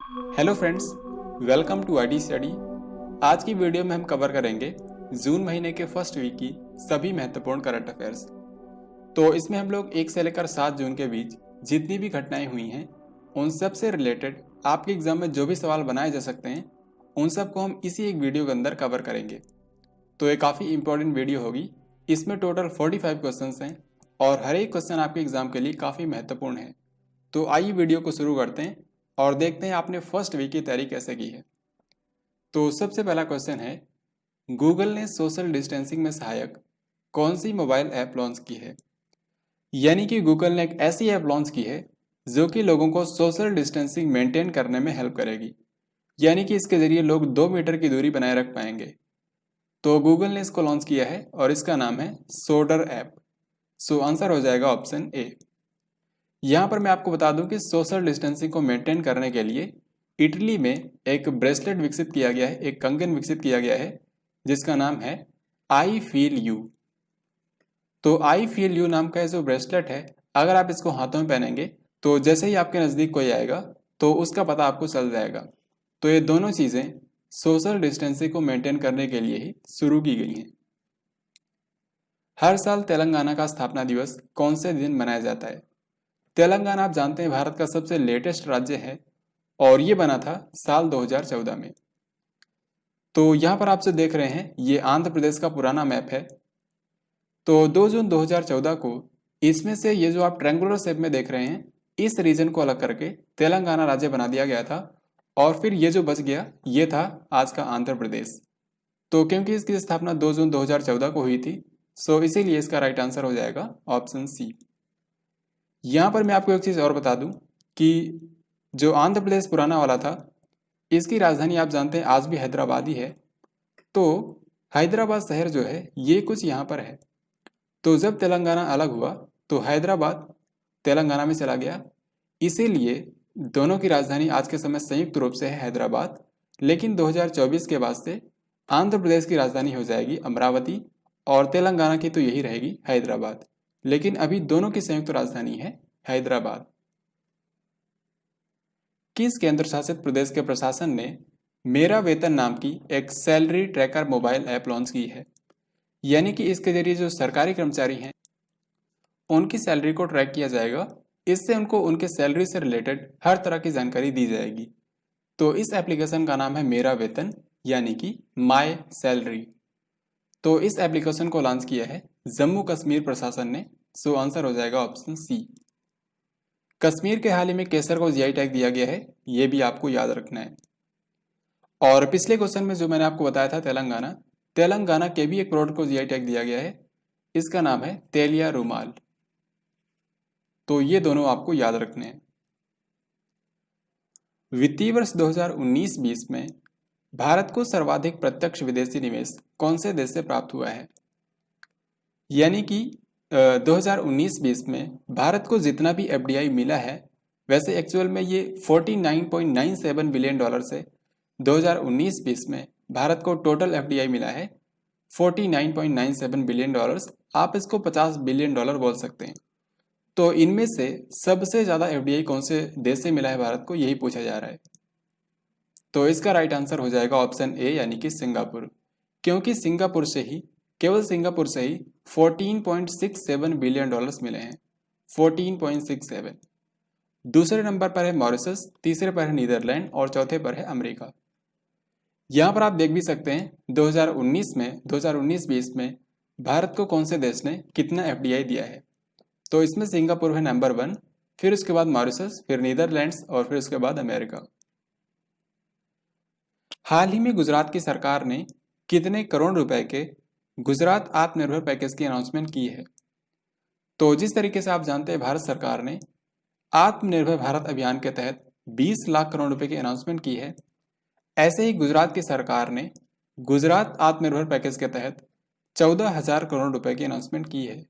Hello friends, welcome to ID study. आज की video में हम कवर करेंगे जून महीने के फर्स्ट वीक की सभी महत्वपूर्ण करंट अफेयर्स। तो इसमें हम लोग 1 से लेकर 7 जून के बीच जितनी भी घटनाएं हुई हैं उन सब से रिलेटेड आपके एग्जाम में जो भी सवाल बनाए जा सकते हैं उन सब को हम इसी एक वीडियो के अंदर कवर करेंगे। तो ये काफ़ी इंपॉर्टेंट वीडियो होगी। इसमें टोटल 45 क्वेश्चन हैं और हर एक क्वेश्चन आपके एग्जाम के लिए काफ़ी महत्वपूर्ण है। तो आइए वीडियो को शुरू करते हैं और देखते हैं आपने फर्स्ट वीक की तैयारी कैसे की है। तो सबसे पहला क्वेश्चन है, गूगल ने सोशल डिस्टेंसिंग में सहायक कौन सी मोबाइल ऐप लॉन्च की है। यानी कि गूगल ने एक ऐसी ऐप लॉन्च की है जो कि लोगों को सोशल डिस्टेंसिंग मेंटेन करने में हेल्प करेगी, यानी कि इसके जरिए लोग 2 मीटर की दूरी बनाए रख पाएंगे। तो गूगल ने इसको लॉन्च किया है और इसका नाम है सोडर ऐप। सो आंसर हो जाएगा ऑप्शन ए। यहाँ पर मैं आपको बता दूं कि सोशल डिस्टेंसिंग को मेंटेन करने के लिए इटली में एक ब्रेसलेट विकसित किया गया है, एक कंगन विकसित किया गया है जिसका नाम है आई फील यू। तो आई फील यू नाम का जो ब्रेसलेट है, अगर आप इसको हाथों में पहनेंगे तो जैसे ही आपके नज़दीक कोई आएगा तो उसका पता आपको चल जाएगा। तो ये दोनों चीज़ें सोशल डिस्टेंसिंग को मेंटेन करने के लिए ही शुरू की गई हैं। हर साल तेलंगाना का स्थापना दिवस कौन से दिन मनाया जाता है। तेलंगाना आप जानते हैं भारत का सबसे लेटेस्ट राज्य है और ये बना था साल 2014 में। तो यहाँ पर आप जो देख रहे हैं ये आंध्र प्रदेश का पुराना मैप है। तो 2 जून 2014 को इसमें से ये जो आप ट्रायंगुलर शेप में देख रहे हैं इस रीजन को अलग करके तेलंगाना राज्य बना दिया गया था और फिर ये जो बच गया ये था आज का आंध्र प्रदेश। तो क्योंकि इसकी स्थापना 2 जून 2014 को हुई थी सो इसीलिए इसका राइट आंसर हो जाएगा ऑप्शन सी। यहाँ पर मैं आपको एक चीज़ और बता दूं कि जो आंध्र प्रदेश पुराना वाला था इसकी राजधानी आप जानते हैं आज भी हैदराबाद ही है। तो हैदराबाद शहर जो है ये कुछ यहाँ पर है। तो जब तेलंगाना अलग हुआ तो हैदराबाद तेलंगाना में चला गया, इसीलिए दोनों की राजधानी आज के समय संयुक्त रूप से है हैदराबाद। लेकिन 2024 के बाद से आंध्र प्रदेश की राजधानी हो जाएगी अमरावती और तेलंगाना की तो यही रहेगी हैदराबाद, लेकिन अभी दोनों की संयुक्त राजधानी है हैदराबाद। किस केंद्र शासित प्रदेश के प्रशासन ने मेरा वेतन नाम की एक salary tracker mobile app launch की है। यानी कि इसके जरिए जो सरकारी कर्मचारी हैं उनकी सैलरी को ट्रैक किया जाएगा, इससे उनको उनके सैलरी से रिलेटेड हर तरह की जानकारी दी जाएगी। तो इस एप्लीकेशन का नाम है मेरा वेतन यानी कि माय सैलरी। तो इस एप्लीकेशन को लॉन्च किया है जम्मू कश्मीर प्रशासन ने। सो आंसर हो जाएगा ऑप्शन सी। कश्मीर के हाल ही में केसर को जीआई टैग दिया गया है, ये भी आपको याद रखना है। और पिछले क्वेश्चन में जो मैंने आपको बताया था तेलंगाना के भी एक प्रोडक्ट को जीआई टैग दिया गया है, इसका नाम है तेलिया रुमाल। तो ये दोनों आपको याद रखने हैं। वित्तीय वर्ष 2019-20 में भारत को सर्वाधिक प्रत्यक्ष विदेशी निवेश कौन से देश से प्राप्त हुआ है। यानी कि 2019-20 में भारत को जितना भी एफडीआई मिला है वैसे एक्चुअल में ये 49.97 बिलियन डॉलर से 2019-20 में भारत को टोटल एफडीआई मिला है 49.97 बिलियन डॉलर्स। आप इसको 50 बिलियन डॉलर बोल सकते हैं। तो इनमें से सबसे ज़्यादा एफडीआई कौन से देश से मिला है भारत को, यही पूछा जा रहा है। तो इसका राइट आंसर हो जाएगा ऑप्शन ए यानी कि सिंगापुर, क्योंकि केवल सिंगापुर से ही 14.67 बिलियन डॉलर्स मिले हैं। 14.67। दूसरे नंबर पर है मॉरिशस, तीसरे पर है नीदरलैंड और चौथे पर है अमेरिका। यहाँ पर आप देख भी सकते हैं 2019-20 में भारत को कौन से देश ने कितना एफडीआई दिया है। तो इसमें सिंगापुर है नंबर 1, फिर उसके बाद मॉरिशस, फिर नीदरलैंड्स और फिर उसके बाद अमेरिका। हाल ही में गुजरात की सरकार ने कितने करोड़ रुपए के गुजरात आत्मनिर्भर पैकेज की अनाउंसमेंट की है। तो जिस तरीके से आप जानते हैं भारत सरकार ने आत्मनिर्भर भारत अभियान के तहत 20 लाख करोड़ रुपए की अनाउंसमेंट की है, ऐसे ही गुजरात की सरकार ने गुजरात आत्मनिर्भर पैकेज के तहत 14,000 करोड़ रुपए की अनाउंसमेंट की है।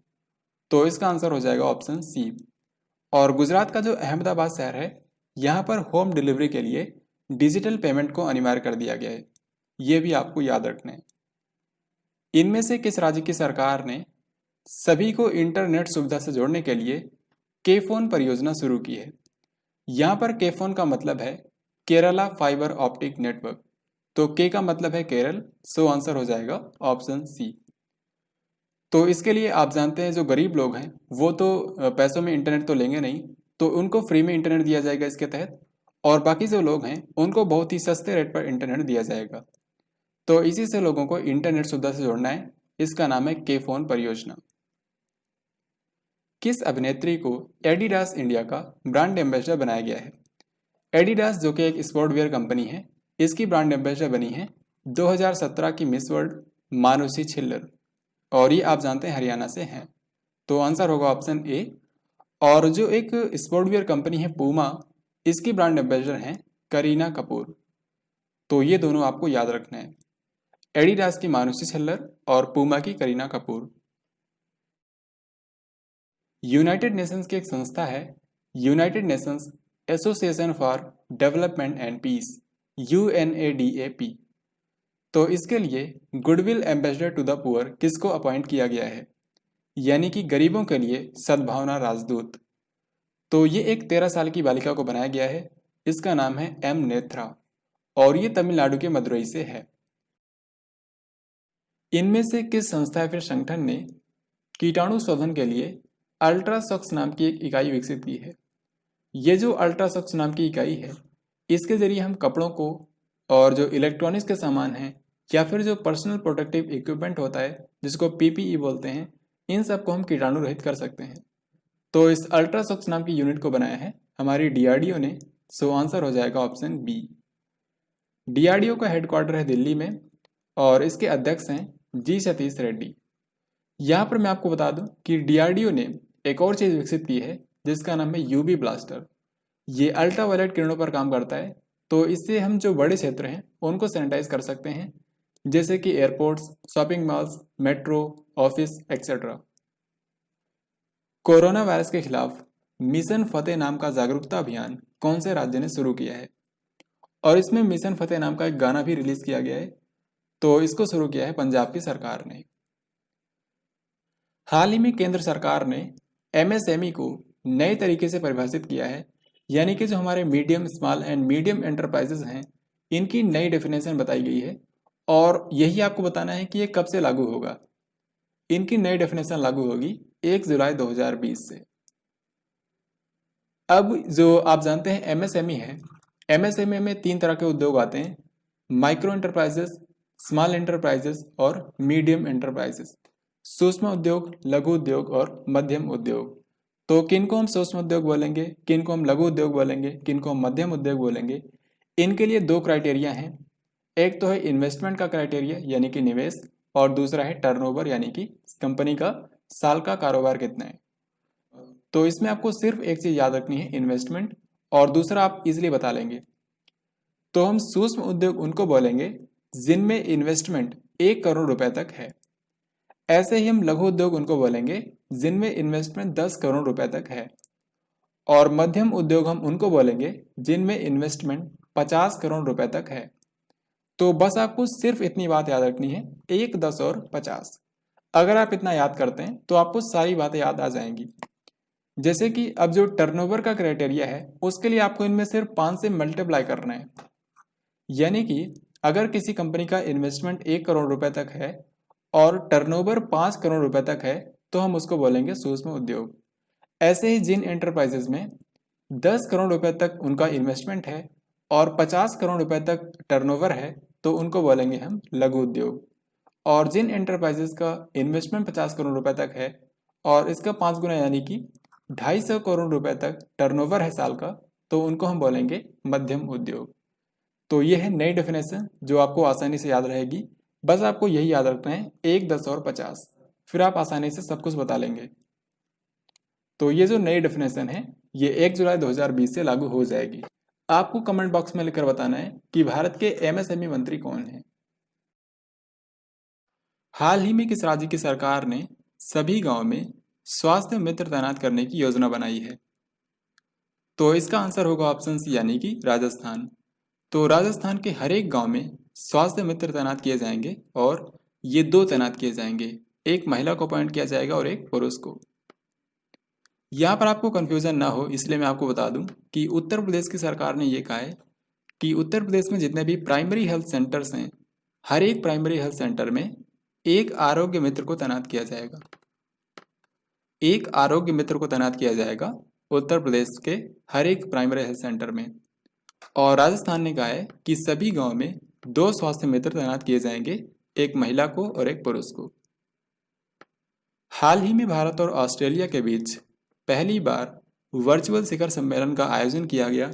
तो इसका आंसर हो जाएगा ऑप्शन सी। और गुजरात का जो अहमदाबाद शहर है यहाँ पर होम डिलीवरी के लिए डिजिटल पेमेंट को अनिवार्य कर दिया गया है, ये भी आपको याद रखना है। इनमें से किस राज्य की सरकार ने सभी को इंटरनेट सुविधा से जोड़ने के लिए के फोन परियोजना शुरू की है। यहाँ पर के फोन का मतलब है केरला फाइबर ऑप्टिक नेटवर्क। तो के का मतलब है केरल, सो आंसर हो जाएगा ऑप्शन सी। तो इसके लिए आप जानते हैं जो गरीब लोग हैं वो तो पैसों में इंटरनेट तो लेंगे नहीं, तो उनको फ्री में इंटरनेट दिया जाएगा इसके तहत, और बाकी जो लोग हैं उनको बहुत ही सस्ते रेट पर इंटरनेट दिया जाएगा। तो इसी से लोगों को इंटरनेट सुविधा से जोड़ना है, इसका नाम है के फोन परियोजना। किस अभिनेत्री को एडिडास इंडिया का ब्रांड एम्बेसडर बनाया गया है? एडिडास जो कि एक स्पोर्ट वेयर कंपनी है, इसकी ब्रांड एम्बेसडर बनी है 2017 की मिस वर्ल्ड मानुषी छिल्लर, और ये आप जानते हैं हरियाणा से हैं। तो आंसर होगा ऑप्शन ए। और जो एक स्पोर्ट वेयर कंपनी है पूमा, इसकी ब्रांड एम्बेसडर हैं करीना कपूर। तो ये दोनों आपको याद रखना है, एडिडास की मानुषी छिल्लर और पूमा की करीना कपूर। यूनाइटेड नेशंस की एक संस्था है United Nations association for development and peace, UNADAP। तो इसके लिए goodwill ambassador to the poor किसको अपॉइंट किया गया है, यानी कि गरीबों के लिए सद्भावना राजदूत। तो ये एक 13 साल की बालिका को बनाया गया है, इसका नाम है एम नेत्रा, और ये तमिलनाडु के मदुरई से है। इनमें से किस संस्था या फिर संगठन ने कीटाणु शोधन के लिए अल्ट्रासॉक्स नाम की एक इकाई विकसित की है? ये जो अल्ट्रासॉक्स नाम की इकाई है, इसके जरिए हम कपड़ों को और जो इलेक्ट्रॉनिक्स के सामान हैं या फिर जो पर्सनल प्रोटेक्टिव इक्विपमेंट होता है जिसको PPE बोलते हैं, इन सबको हम कीटाणु रहित कर सकते हैं। तो इस अल्ट्रासॉक्स नाम की यूनिट को बनाया है हमारी DRDO ने, सो आंसर हो जाएगा ऑप्शन बी। DRDO का हेडक्वार्टर है दिल्ली में और इसके अध्यक्ष हैं जी सतीश रेड्डी। यहाँ पर मैं आपको बता दूं कि DRDO ने एक और चीज़ विकसित की है जिसका नाम है UV ब्लास्टर। ये अल्ट्रावायलेट किरणों पर काम करता है, तो इससे हम जो बड़े क्षेत्र हैं उनको सैनिटाइज कर सकते हैं, जैसे कि airports, shopping malls, metro, office etcetera. Corona virus के खिलाफ मिशन फतेह नाम का जागरूकता अभियान कौन से राज्य ने शुरू किया है? और इसमें मिशन फतेह नाम का एक गाना भी रिलीज किया गया है, तो इसको शुरू किया है पंजाब की सरकार ने। हाल ही में केंद्र सरकार ने MSME को नए तरीके से परिभाषित किया है, यानी कि जो हमारे medium, small and medium enterprises हैं, इनकी नई डेफिनेशन बताई गई है, और यही आपको बताना है कि ये कब से लागू होगा। इनकी नई डेफिनेशन लागू होगी 1 जुलाई 2020 से। अब जो आप जानते हैं MSME है, MSME में 3 तरह के उद्योग आते हैं, माइक्रो एंटरप्राइजेस, स्मॉल एंटरप्राइजेस और मीडियम एंटरप्राइजेस। सूक्ष्म उद्योग, लघु उद्योग और मध्यम उद्योग। तो किनको हम सूक्ष्म उद्योग बोलेंगे, किनको हम लघु उद्योग बोलेंगे, किनको हम मध्यम उद्योग बोलेंगे, इनके लिए 2 क्राइटेरिया हैं। एक तो है इन्वेस्टमेंट का क्राइटेरिया यानी कि निवेश, और दूसरा है टर्नओवर यानी कि कंपनी का साल का कारोबार कितना है। तो इसमें आपको सिर्फ एक चीज याद रखनी है, इन्वेस्टमेंट, और दूसरा आप इजिली बता लेंगे। तो हम सूक्ष्म उद्योग उनको बोलेंगे जिनमें इन्वेस्टमेंट 1 करोड़ रुपए तक है। ऐसे ही हम लघु उद्योग उनको बोलेंगे जिनमें इन्वेस्टमेंट 10 करोड़ रुपए तक है। और मध्यम उद्योग हम उनको बोलेंगे जिनमें इन्वेस्टमेंट 50 करोड़ रुपए तक है। तो बस आपको सिर्फ इतनी बात याद रखनी है, 1, 10 और 50। अगर आप इतना याद करते हैं तो आपको सारी बातें याद आ जाएंगी। जैसे कि अब जो टर्नओवर का क्राइटेरिया है, उसके लिए आपको इनमें सिर्फ 5 से मल्टीप्लाई करना है, यानी कि अगर किसी कंपनी का इन्वेस्टमेंट 1 करोड़ रुपए तक है और टर्नओवर 5 करोड़ रुपए तक है, तो हम उसको बोलेंगे सूक्ष्म उद्योग। ऐसे ही जिन एंटरप्राइजेस में 10 करोड़ रुपए तक उनका इन्वेस्टमेंट है और 50 करोड़ रुपए तक टर्नओवर है, तो उनको बोलेंगे हम लघु उद्योग। और जिन एंटरप्राइजेस का इन्वेस्टमेंट 50 करोड़ रुपए तक है और इसका 5 गुना यानी कि 250 करोड़ रुपए तक टर्नओवर है साल का, तो उनको हम बोलेंगे मध्यम उद्योग। तो ये है नई डेफिनेशन जो आपको आसानी से याद रहेगी। बस आपको यही याद रखना है, 1, 10 और 50, फिर आप आसानी से सब कुछ बता लेंगे। तो ये जो नई डेफिनेशन है ये 1 जुलाई 2020 से लागू हो जाएगी। आपको कमेंट बॉक्स में लिखकर बताना है कि भारत के MSME मंत्री कौन है। हाल ही में किस राज्य की सरकार ने सभी गांव में स्वास्थ्य मित्र तैनात करने की योजना बनाई है? तो इसका आंसर होगा ऑप्शन सी यानी कि राजस्थान। तो राजस्थान के हर एक गांव में स्वास्थ्य मित्र तैनात किए जाएंगे और ये 2 तैनात किए जाएंगे, एक महिला को अपॉइंट किया जाएगा और एक पुरुष को। यहाँ पर आपको कंफ्यूजन ना हो इसलिए मैं आपको बता दूं कि उत्तर प्रदेश की सरकार ने ये कहा है कि उत्तर प्रदेश में जितने भी प्राइमरी हेल्थ सेंटर्स हैं, हर एक प्राइमरी हेल्थ सेंटर में एक आरोग्य मित्र को तैनात किया जाएगा। एक आरोग्य मित्र को तैनात किया जाएगा उत्तर प्रदेश के हर एक प्राइमरी हेल्थ सेंटर में। और राजस्थान ने कहा है कि सभी गांव में 2 स्वास्थ्य मित्र तैनात किए जाएंगे, एक महिला को और एक पुरुष को। हाल ही में भारत और ऑस्ट्रेलिया के बीच पहली बार वर्चुअल शिखर सम्मेलन का आयोजन किया गया,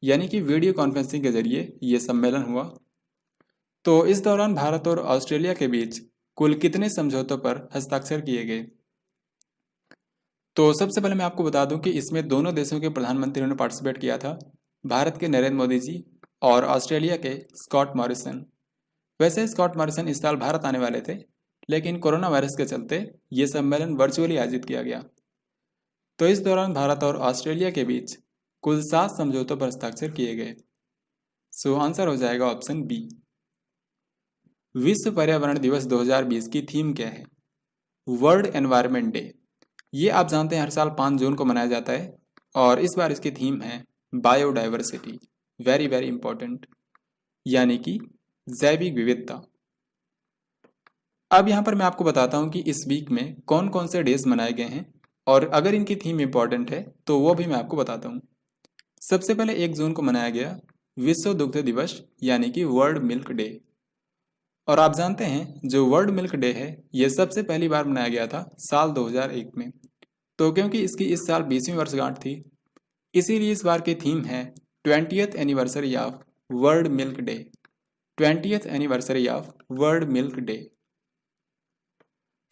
यानी कि वीडियो कॉन्फ्रेंसिंग के जरिए ये सम्मेलन हुआ। तो इस दौरान भारत और ऑस्ट्रेलिया के बीच कुल कितने समझौतों पर हस्ताक्षर किए गए? तो सबसे पहले मैं आपको बता दूं कि इसमें दोनों देशों के प्रधानमंत्रियों ने पार्टिसिपेट किया था, भारत के नरेंद्र मोदी जी और ऑस्ट्रेलिया के स्कॉट मॉरिसन। वैसे स्कॉट मॉरिसन इस साल भारत आने वाले थे, लेकिन कोरोना वायरस के चलते ये सम्मेलन वर्चुअली आयोजित किया गया। तो इस दौरान भारत और ऑस्ट्रेलिया के बीच कुल 7 समझौतों पर हस्ताक्षर किए गए। सो आंसर हो जाएगा ऑप्शन बी। विश्व पर्यावरण दिवस 2020 की थीम क्या है? World environment day. ये आप जानते हैं हर साल 5 जून को मनाया जाता है, और इस बार इसकी थीम है बायोडाइवर्सिटी, वेरी वेरी इंपॉर्टेंट, यानी कि जैविक विविधता। अब यहाँ पर मैं आपको बताता हूँ कि इस वीक में कौन कौन से डेज मनाए गए हैं, और अगर इनकी थीम इंपॉर्टेंट है तो वो भी मैं आपको बताता हूँ। सबसे पहले 1 जून को मनाया गया विश्व दुग्ध दिवस, यानी कि वर्ल्ड मिल्क डे। और आप जानते हैं जो वर्ल्ड मिल्क डे है ये सबसे पहली बार मनाया गया था साल 2001 में। तो क्योंकि इसकी इस साल 20वीं वर्षगांठ थी, इसीलिए इस बार की थीम है 20th anniversary of world milk day. 20th anniversary of world milk day.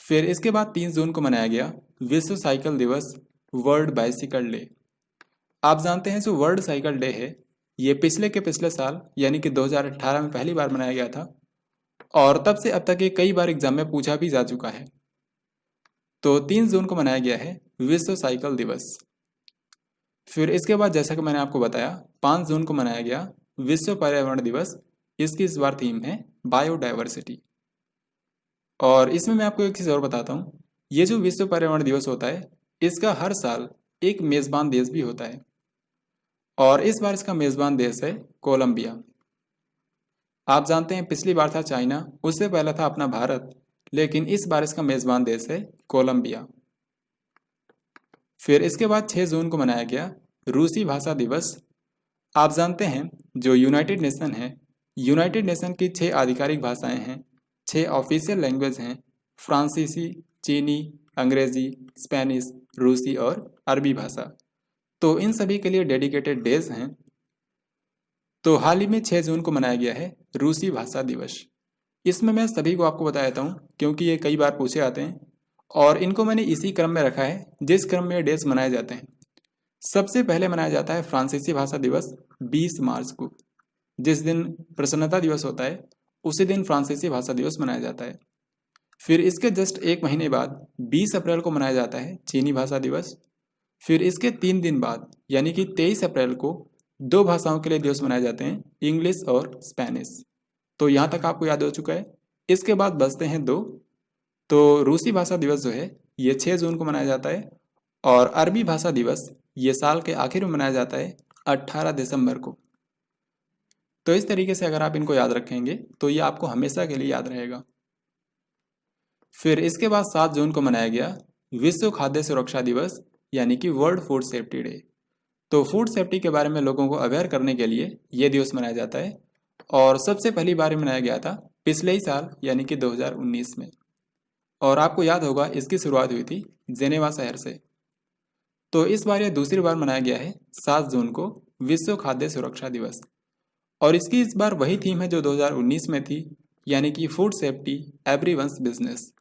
फिर इसके बाद 3 जून को मनाया गया विश्व साइकिल दिवस, वर्ल्ड बाइसिकल डे। आप जानते हैं जो वर्ल्ड साइकिल डे है ये पिछले के पिछले साल यानी कि 2018 में पहली बार मनाया गया था, और तब से अब तक ये कई बार एग्जाम में पूछा भी जा चुका है। तो 3 जून को मनाया गया है विश्व साइकिल दिवस। फिर इसके बाद जैसा कि मैंने आपको बताया 5 जून को मनाया गया विश्व पर्यावरण दिवस। इसकी इस बार थीम है बायोडाइवर्सिटी। और इसमें मैं आपको एक चीज़ और बताता हूँ, ये जो विश्व पर्यावरण दिवस होता है इसका हर साल एक मेज़बान देश भी होता है, और इस बार इसका मेज़बान देश है कोलंबिया। आप जानते हैं पिछली बार था चाइना, उससे पहले था अपना भारत, लेकिन इस बार इसका मेज़बान देश है कोलंबिया। फिर इसके बाद 6 जून को मनाया गया रूसी भाषा दिवस। आप जानते हैं जो यूनाइटेड नेशन है, यूनाइटेड नेशन की 6 आधिकारिक भाषाएं हैं, 6 ऑफिशियल लैंग्वेज हैं, फ्रांसीसी, चीनी, अंग्रेजी, स्पेनिश, रूसी और अरबी भाषा। तो इन सभी के लिए डेडिकेटेड डेज हैं। तो हाल ही में 6 जून को मनाया गया है रूसी भाषा दिवस। इसमें मैं सभी को आपको बता देता हूँ क्योंकि ये कई बार पूछे आते हैं, और इनको मैंने इसी क्रम में रखा है जिस क्रम में डेज मनाए जाते हैं। सबसे पहले मनाया जाता है फ्रांसीसी भाषा दिवस 20 मार्च को। जिस दिन प्रसन्नता दिवस होता है उसी दिन फ्रांसीसी भाषा दिवस मनाया जाता है। फिर इसके जस्ट 1 महीने बाद 20 अप्रैल को मनाया जाता है चीनी भाषा दिवस। फिर इसके 3 दिन बाद यानी कि 23 अप्रैल को 2 भाषाओं के लिए दिवस मनाए जाते हैं, इंग्लिश और स्पेनिश। तो यहाँ तक आपको याद हो चुका है। इसके बाद बचते हैं 2। तो रूसी भाषा दिवस जो है ये 6 जून को मनाया जाता है, और अरबी भाषा दिवस ये साल के आखिर में मनाया जाता है 18 दिसंबर को। तो इस तरीके से अगर आप इनको याद रखेंगे तो ये आपको हमेशा के लिए याद रहेगा। फिर इसके बाद 7 जून को मनाया गया विश्व खाद्य सुरक्षा दिवस, यानी कि वर्ल्ड फूड सेफ्टी डे। तो फूड सेफ्टी के बारे में लोगों को अवेयर करने के लिए ये दिवस मनाया जाता है, और सबसे पहली बार मनाया गया था पिछले ही साल यानी कि 2019 में। और आपको याद होगा इसकी शुरुआत हुई थी जेनेवा शहर से। तो इस बार यह दूसरी बार मनाया गया है 7 जून को विश्व खाद्य सुरक्षा दिवस, और इसकी इस बार वही थीम है जो 2019 में थी, यानी कि food safety everyone's business.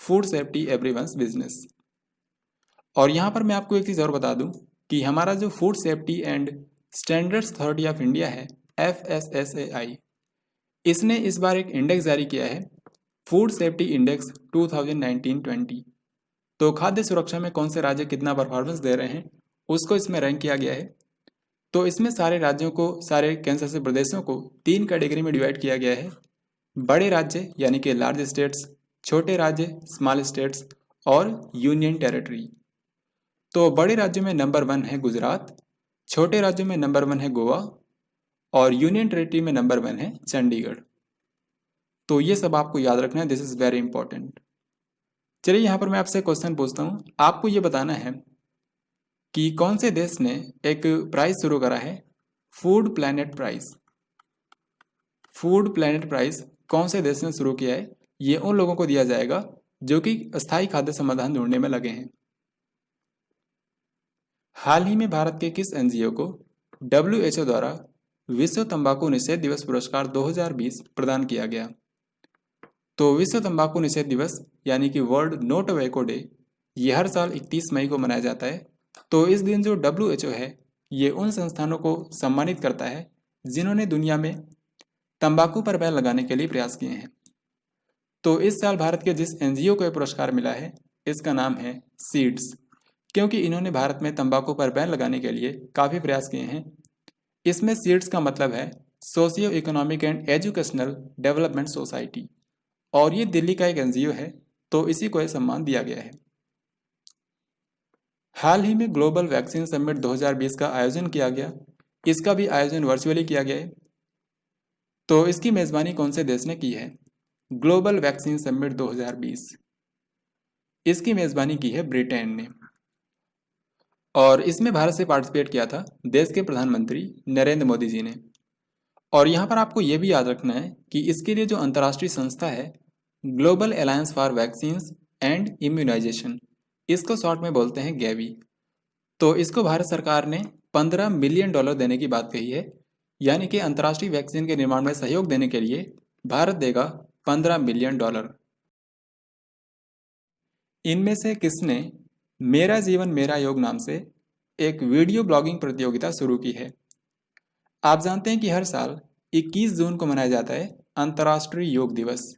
Food safety everyone's business. और यहाँ पर मैं आपको एक चीज़ और बता दूं कि हमारा जो food safety and standards authority of India है FSSAI, इसने इस बार एक इंडेक्स जारी किया है फूड सेफ्टी इंडेक्स 2019-20। तो खाद्य सुरक्षा में कौन से राज्य कितना परफॉर्मेंस दे रहे हैं उसको इसमें रैंक किया गया है। तो इसमें सारे राज्यों को, सारे केंद्र शासित प्रदेशों को 3 कैटेगरी में डिवाइड किया गया है। बड़े राज्य यानी कि लार्ज स्टेट्स, छोटे राज्य स्मॉल स्टेट्स, और यूनियन टेरिटरी। तो बड़े राज्यों में नंबर 1 है गुजरात, छोटे राज्यों में नंबर 1 है गोवा, और यूनियन टेरिटरी में नंबर 1 है चंडीगढ़। तो ये सब आपको याद रखना है, दिस इज वेरी इंपॉर्टेंट। चलिए यहाँ पर मैं आपसे क्वेश्चन पूछता हूँ, आपको ये बताना है कि कौन से देश ने एक प्राइस शुरू करा है, food planet price. Food planet price कौन से देश ने शुरू किया है? ये उन लोगों को दिया जाएगा जो कि स्थायी खाद्य समाधान ढूंढने में लगे हैं। हाल ही में भारत के किस एनजीओ को WHO द्वारा विश्व तंबाकू निषेध दिवस पुरस्कार 2020 प्रदान किया गया? तो विश्व तंबाकू निषेध दिवस यानी कि वर्ल्ड नो टोबैको डे ये हर साल 31 मई को मनाया जाता है। तो इस दिन जो WHO है ये उन संस्थानों को सम्मानित करता है जिन्होंने दुनिया में तंबाकू पर बैन लगाने के लिए प्रयास किए हैं। तो इस साल भारत के जिस एनजीओ को यह पुरस्कार मिला है इसका नाम है सीड्स, क्योंकि इन्होंने भारत में तंबाकू पर बैन लगाने के लिए काफ़ी प्रयास किए हैं। इसमें सीड्स का मतलब है socio economic and educational development society, और ये दिल्ली का एक एनजीओ है, तो इसी को यह सम्मान दिया गया है। हाल ही में ग्लोबल वैक्सीन समिट 2020 का आयोजन किया गया, इसका भी आयोजन वर्चुअली किया गया है। तो इसकी मेजबानी कौन से देश ने की है? ग्लोबल वैक्सीन समिट 2020 इसकी मेजबानी की है ब्रिटेन ने, और इसमें भारत से पार्टिसिपेट किया था देश के प्रधानमंत्री नरेंद्र मोदी जी ने। और यहाँ पर आपको ये भी याद रखना है कि इसके लिए जो अंतर्राष्ट्रीय संस्था है global alliance for vaccines and immunisation, इसको शॉर्ट में बोलते हैं गैवी। तो इसको भारत सरकार ने $15 मिलियन देने की बात कही है, यानी कि अंतर्राष्ट्रीय वैक्सीन के निर्माण में सहयोग देने के लिए भारत देगा $15 मिलियन। इनमें से किसने मेरा जीवन मेरा योग नाम से एक वीडियो ब्लॉगिंग प्रतियोगिता शुरू की है? आप जानते हैं कि हर साल 21 जून को मनाया जाता है अंतर्राष्ट्रीय योग दिवस।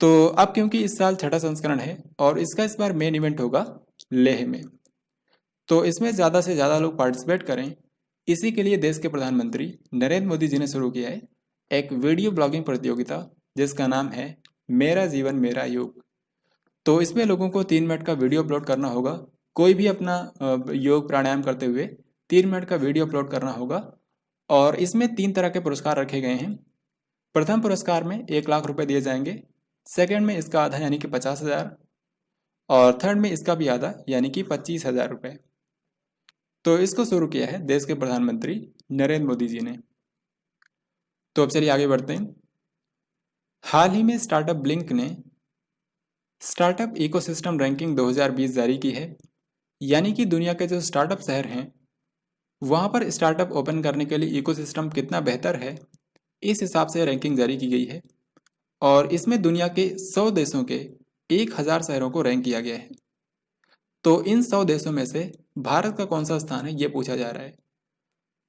तो अब क्योंकि इस साल 6ठा संस्करण है और इसका इस बार मेन इवेंट होगा लेह में, तो इसमें ज़्यादा से ज़्यादा लोग पार्टिसिपेट करें, इसी के लिए देश के प्रधानमंत्री नरेंद्र मोदी जी ने शुरू किया है एक वीडियो ब्लॉगिंग प्रतियोगिता जिसका नाम है मेरा जीवन मेरा योग। तो इसमें लोगों को 3 मिनट का वीडियो अपलोड करना होगा, कोई भी अपना योग प्राणायाम करते हुए 3 मिनट का वीडियो अपलोड करना होगा। और इसमें 3 तरह के पुरस्कार रखे गए हैं। प्रथम पुरस्कार में 1 लाख रुपए दिए जाएंगे, सेकंड में इसका आधा यानी कि 50,000, और थर्ड में इसका भी आधा यानी कि 25,000 रुपये। तो इसको शुरू किया है देश के प्रधानमंत्री नरेंद्र मोदी जी ने। तो अब चलिए आगे बढ़ते हैं। हाल ही में स्टार्टअप ब्लिंक ने स्टार्टअप इकोसिस्टम रैंकिंग 2020 जारी की है, यानी कि दुनिया के जो स्टार्टअप शहर हैं वहाँ पर स्टार्टअप ओपन करने के लिए इकोसिस्टम कितना बेहतर है, इस हिसाब से रैंकिंग जारी की गई है। और इसमें दुनिया के 100 देशों के 1000 शहरों को रैंक किया गया है। तो इन 100 देशों में से भारत का कौन सा स्थान है ये पूछा जा रहा है।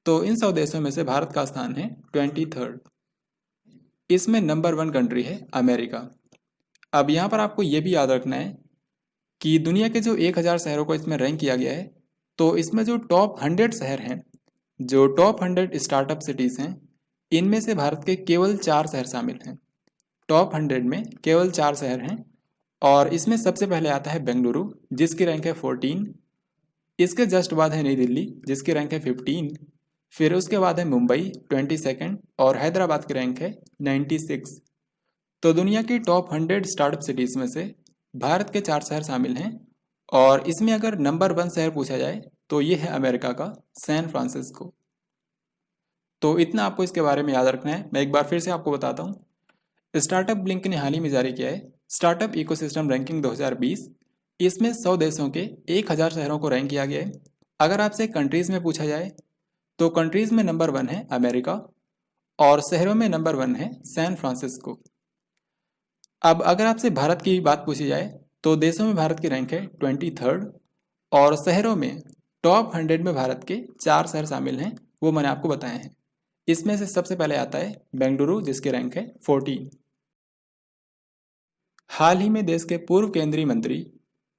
तो इन 100 देशों में से भारत का स्थान है 23rd। इसमें नंबर 1 कंट्री है अमेरिका। अब यहाँ पर आपको ये भी याद रखना है कि दुनिया के जो 1000 शहरों को इसमें रैंक किया गया है, तो इसमें जो टॉप 100 शहर हैं, जो टॉप 100 स्टार्टअप सिटीज़ हैं, इनमें से भारत के केवल 4 शहर शामिल हैं। टॉप 100 में केवल 4 शहर हैं, और इसमें सबसे पहले आता है बेंगलुरु जिसकी रैंक है 14। इसके जस्ट बाद है नई दिल्ली जिसकी रैंक है 15। फिर उसके बाद है मुंबई 22nd, और हैदराबाद की रैंक है 96। तो दुनिया की टॉप 100 स्टार्टअप सिटीज़ में से भारत के 4 शहर शामिल हैं, और इसमें अगर नंबर 1 शहर पूछा जाए तो ये है अमेरिका का सैन फ्रांसिस्को। तो इतना आपको इसके बारे में याद रखना है। मैं एक बार फिर से आपको बताता हूँ, स्टार्टअप ब्लिंक ने हाल ही में जारी किया है स्टार्टअप इकोसिस्टम रैंकिंग 2020। इसमें 100 देशों के 1000 शहरों को रैंक किया गया है। अगर आपसे कंट्रीज़ में पूछा जाए तो कंट्रीज़ में नंबर 1 है अमेरिका, और शहरों में नंबर 1 है सैन फ्रांसिस्को। अब अगर आपसे भारत की बात पूछी जाए तो देशों में भारत की रैंक है 23rd, और शहरों में टॉप 100 में भारत के 4 शहर शामिल हैं, वो मैंने आपको बताए हैं। इसमें से सबसे पहले आता है बेंगलुरु जिसकी रैंक है 14। हाल ही में देश के पूर्व केंद्रीय मंत्री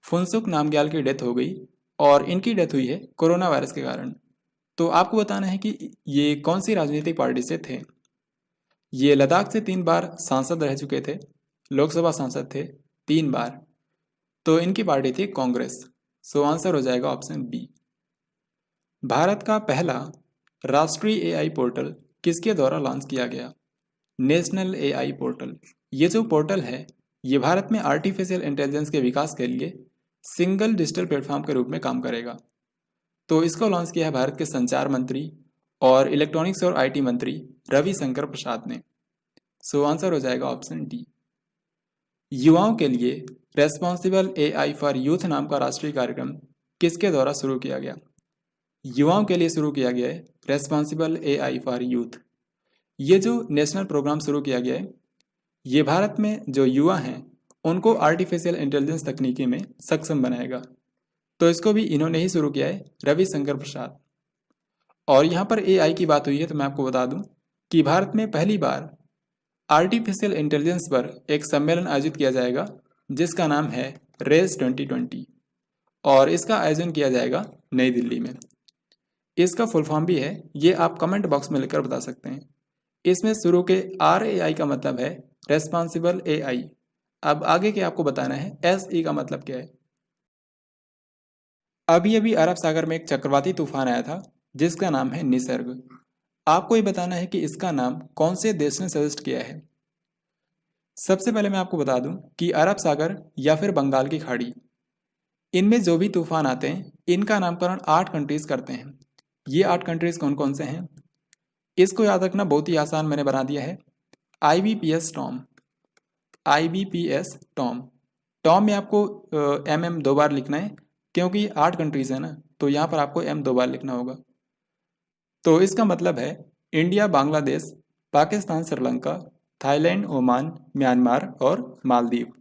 फुनसुक नामग्याल की डेथ हो गई, और इनकी डेथ हुई है कोरोना वायरस के कारण। तो आपको बताना है कि ये कौन सी राजनीतिक पार्टी से थे। ये लद्दाख से 3 बार सांसद रह चुके थे, लोकसभा सांसद थे 3 बार। तो इनकी पार्टी थी कांग्रेस। सो आंसर हो जाएगा ऑप्शन बी। भारत का पहला राष्ट्रीय एआई पोर्टल किसके द्वारा लॉन्च किया गया? National AI portal. ये जो पोर्टल है ये भारत में आर्टिफिशियल इंटेलिजेंस के विकास के लिए सिंगल डिजिटल प्लेटफॉर्म के रूप में काम करेगा। तो इसको लॉन्च किया है भारत के संचार मंत्री और इलेक्ट्रॉनिक्स और आईटी मंत्री रविशंकर प्रसाद ने। सो आंसर हो जाएगा ऑप्शन डी। युवाओं के लिए रेस्पॉन्सिबल एआई फॉर यूथ नाम का राष्ट्रीय कार्यक्रम किसके द्वारा शुरू किया गया? युवाओं के लिए शुरू किया गया है रेस्पॉन्सिबल एआई फॉर यूथ। ये जो नेशनल प्रोग्राम शुरू किया गया है ये भारत में जो युवा हैं उनको आर्टिफिशियल इंटेलिजेंस तकनीकी में सक्षम बनाएगा। तो इसको भी इन्होंने ही शुरू किया है, रविशंकर प्रसाद। और यहाँ पर एआई की बात हुई है तो मैं आपको बता दूं कि भारत में पहली बार आर्टिफिशियल इंटेलिजेंस पर एक सम्मेलन आयोजित किया जाएगा जिसका नाम है रेस 2020 और इसका आयोजन किया जाएगा नई दिल्ली में। इसका फुल फॉर्म भी है, ये आप कमेंट बॉक्स में लिखकर बता सकते हैं। इसमें शुरू के RAI का मतलब है रेस्पॉन्सिबल एआई। अब आगे के आपको बताना है SE का मतलब क्या है। अभी अभी अरब सागर में एक चक्रवाती तूफान आया था जिसका नाम है निसर्ग। आपको ये बताना है कि इसका नाम कौन से देश ने सजेस्ट किया है। सबसे पहले मैं आपको बता दूं कि अरब सागर या फिर बंगाल की खाड़ी, इनमें जो भी तूफान आते हैं इनका नामकरण 8 कंट्रीज करते हैं। ये 8 कंट्रीज कौन कौन से हैं इसको याद रखना बहुत ही आसान मैंने बना दिया है। IBPS Tom, IBPS Tom. Tom में आपको MM 2 बार लिखना है क्योंकि 8 कंट्रीज है ना, तो यहाँ पर आपको M 2 बार लिखना होगा। तो इसका मतलब है India, Bangladesh, Pakistan, Sri Lanka, Thailand, Oman, Myanmar और मालदीव।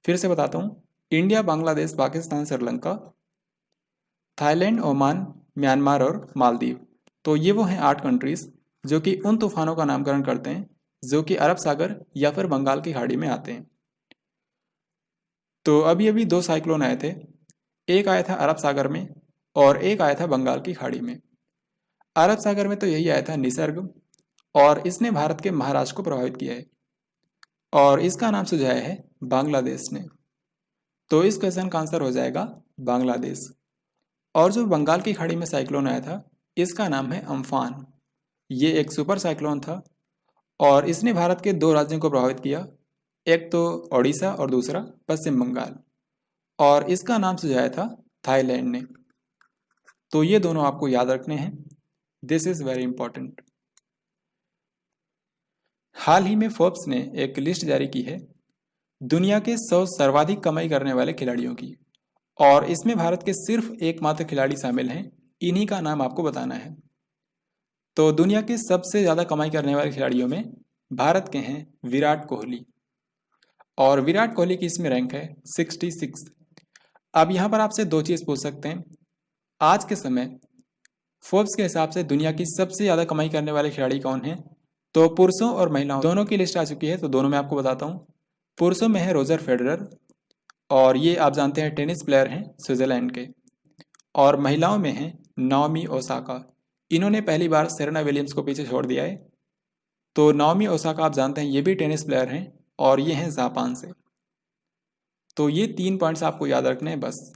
फिर से बताता हूँ, India, Bangladesh, Pakistan, Sri Lanka, Thailand, Oman, Myanmar और मालदीव। तो ये वो हैं 8 कंट्रीज जो कि उन तूफानों का नामकरण करते हैं जो कि अरब सागर या फिर बंगाल की खाड़ी में आते हैं। तो अभी अभी 2 साइक्लोन आए थे, एक आया था अरब सागर में और एक आया था बंगाल की खाड़ी में। अरब सागर में तो यही आया था निसर्ग और इसने भारत के महाराष्ट्र को प्रभावित किया है और इसका नाम सुझाया है बांग्लादेश ने। तो इस क्वेश्चन का आंसर हो जाएगा बांग्लादेश। और जो बंगाल की खाड़ी में साइक्लोन आया था इसका नाम है अम्फान। ये एक सुपर साइक्लोन था और इसने भारत के 2 राज्यों को प्रभावित किया, एक तो ओडिशा और दूसरा पश्चिम बंगाल, और इसका नाम सुझाया था थाईलैंड ने। तो ये दोनों आपको याद रखने हैं, दिस इज वेरी इंपॉर्टेंट। हाल ही में फोर्ब्स ने एक लिस्ट जारी की है दुनिया के 100 सर्वाधिक कमाई करने वाले खिलाड़ियों की, और इसमें भारत के सिर्फ एकमात्र खिलाड़ी शामिल हैं। इन्हीं का नाम आपको बताना है। तो दुनिया के सबसे ज़्यादा कमाई करने वाले खिलाड़ियों में भारत के हैं विराट कोहली, और विराट कोहली की इसमें रैंक है 66। अब यहाँ पर आपसे 2 चीज़ पूछ सकते हैं। आज के समय फोर्ब्स के हिसाब से दुनिया की सबसे ज़्यादा कमाई करने वाले खिलाड़ी कौन हैं? तो पुरुषों और महिलाओं दोनों की लिस्ट आ चुकी है, तो दोनों में आपको बताता हूँ। पुरुषों में है रोजर फेडरर, और ये आप जानते हैं टेनिस प्लेयर हैं स्विट्जरलैंड के। और महिलाओं में है नाओमी ओसाका, इन्होंने पहली बार सेरेना विलियम्स को पीछे छोड़ दिया है। तो नाओमी ओसाका आप जानते हैं ये भी टेनिस प्लेयर हैं और ये हैं जापान से। तो ये 3 पॉइंट्स आपको याद रखने हैं बस।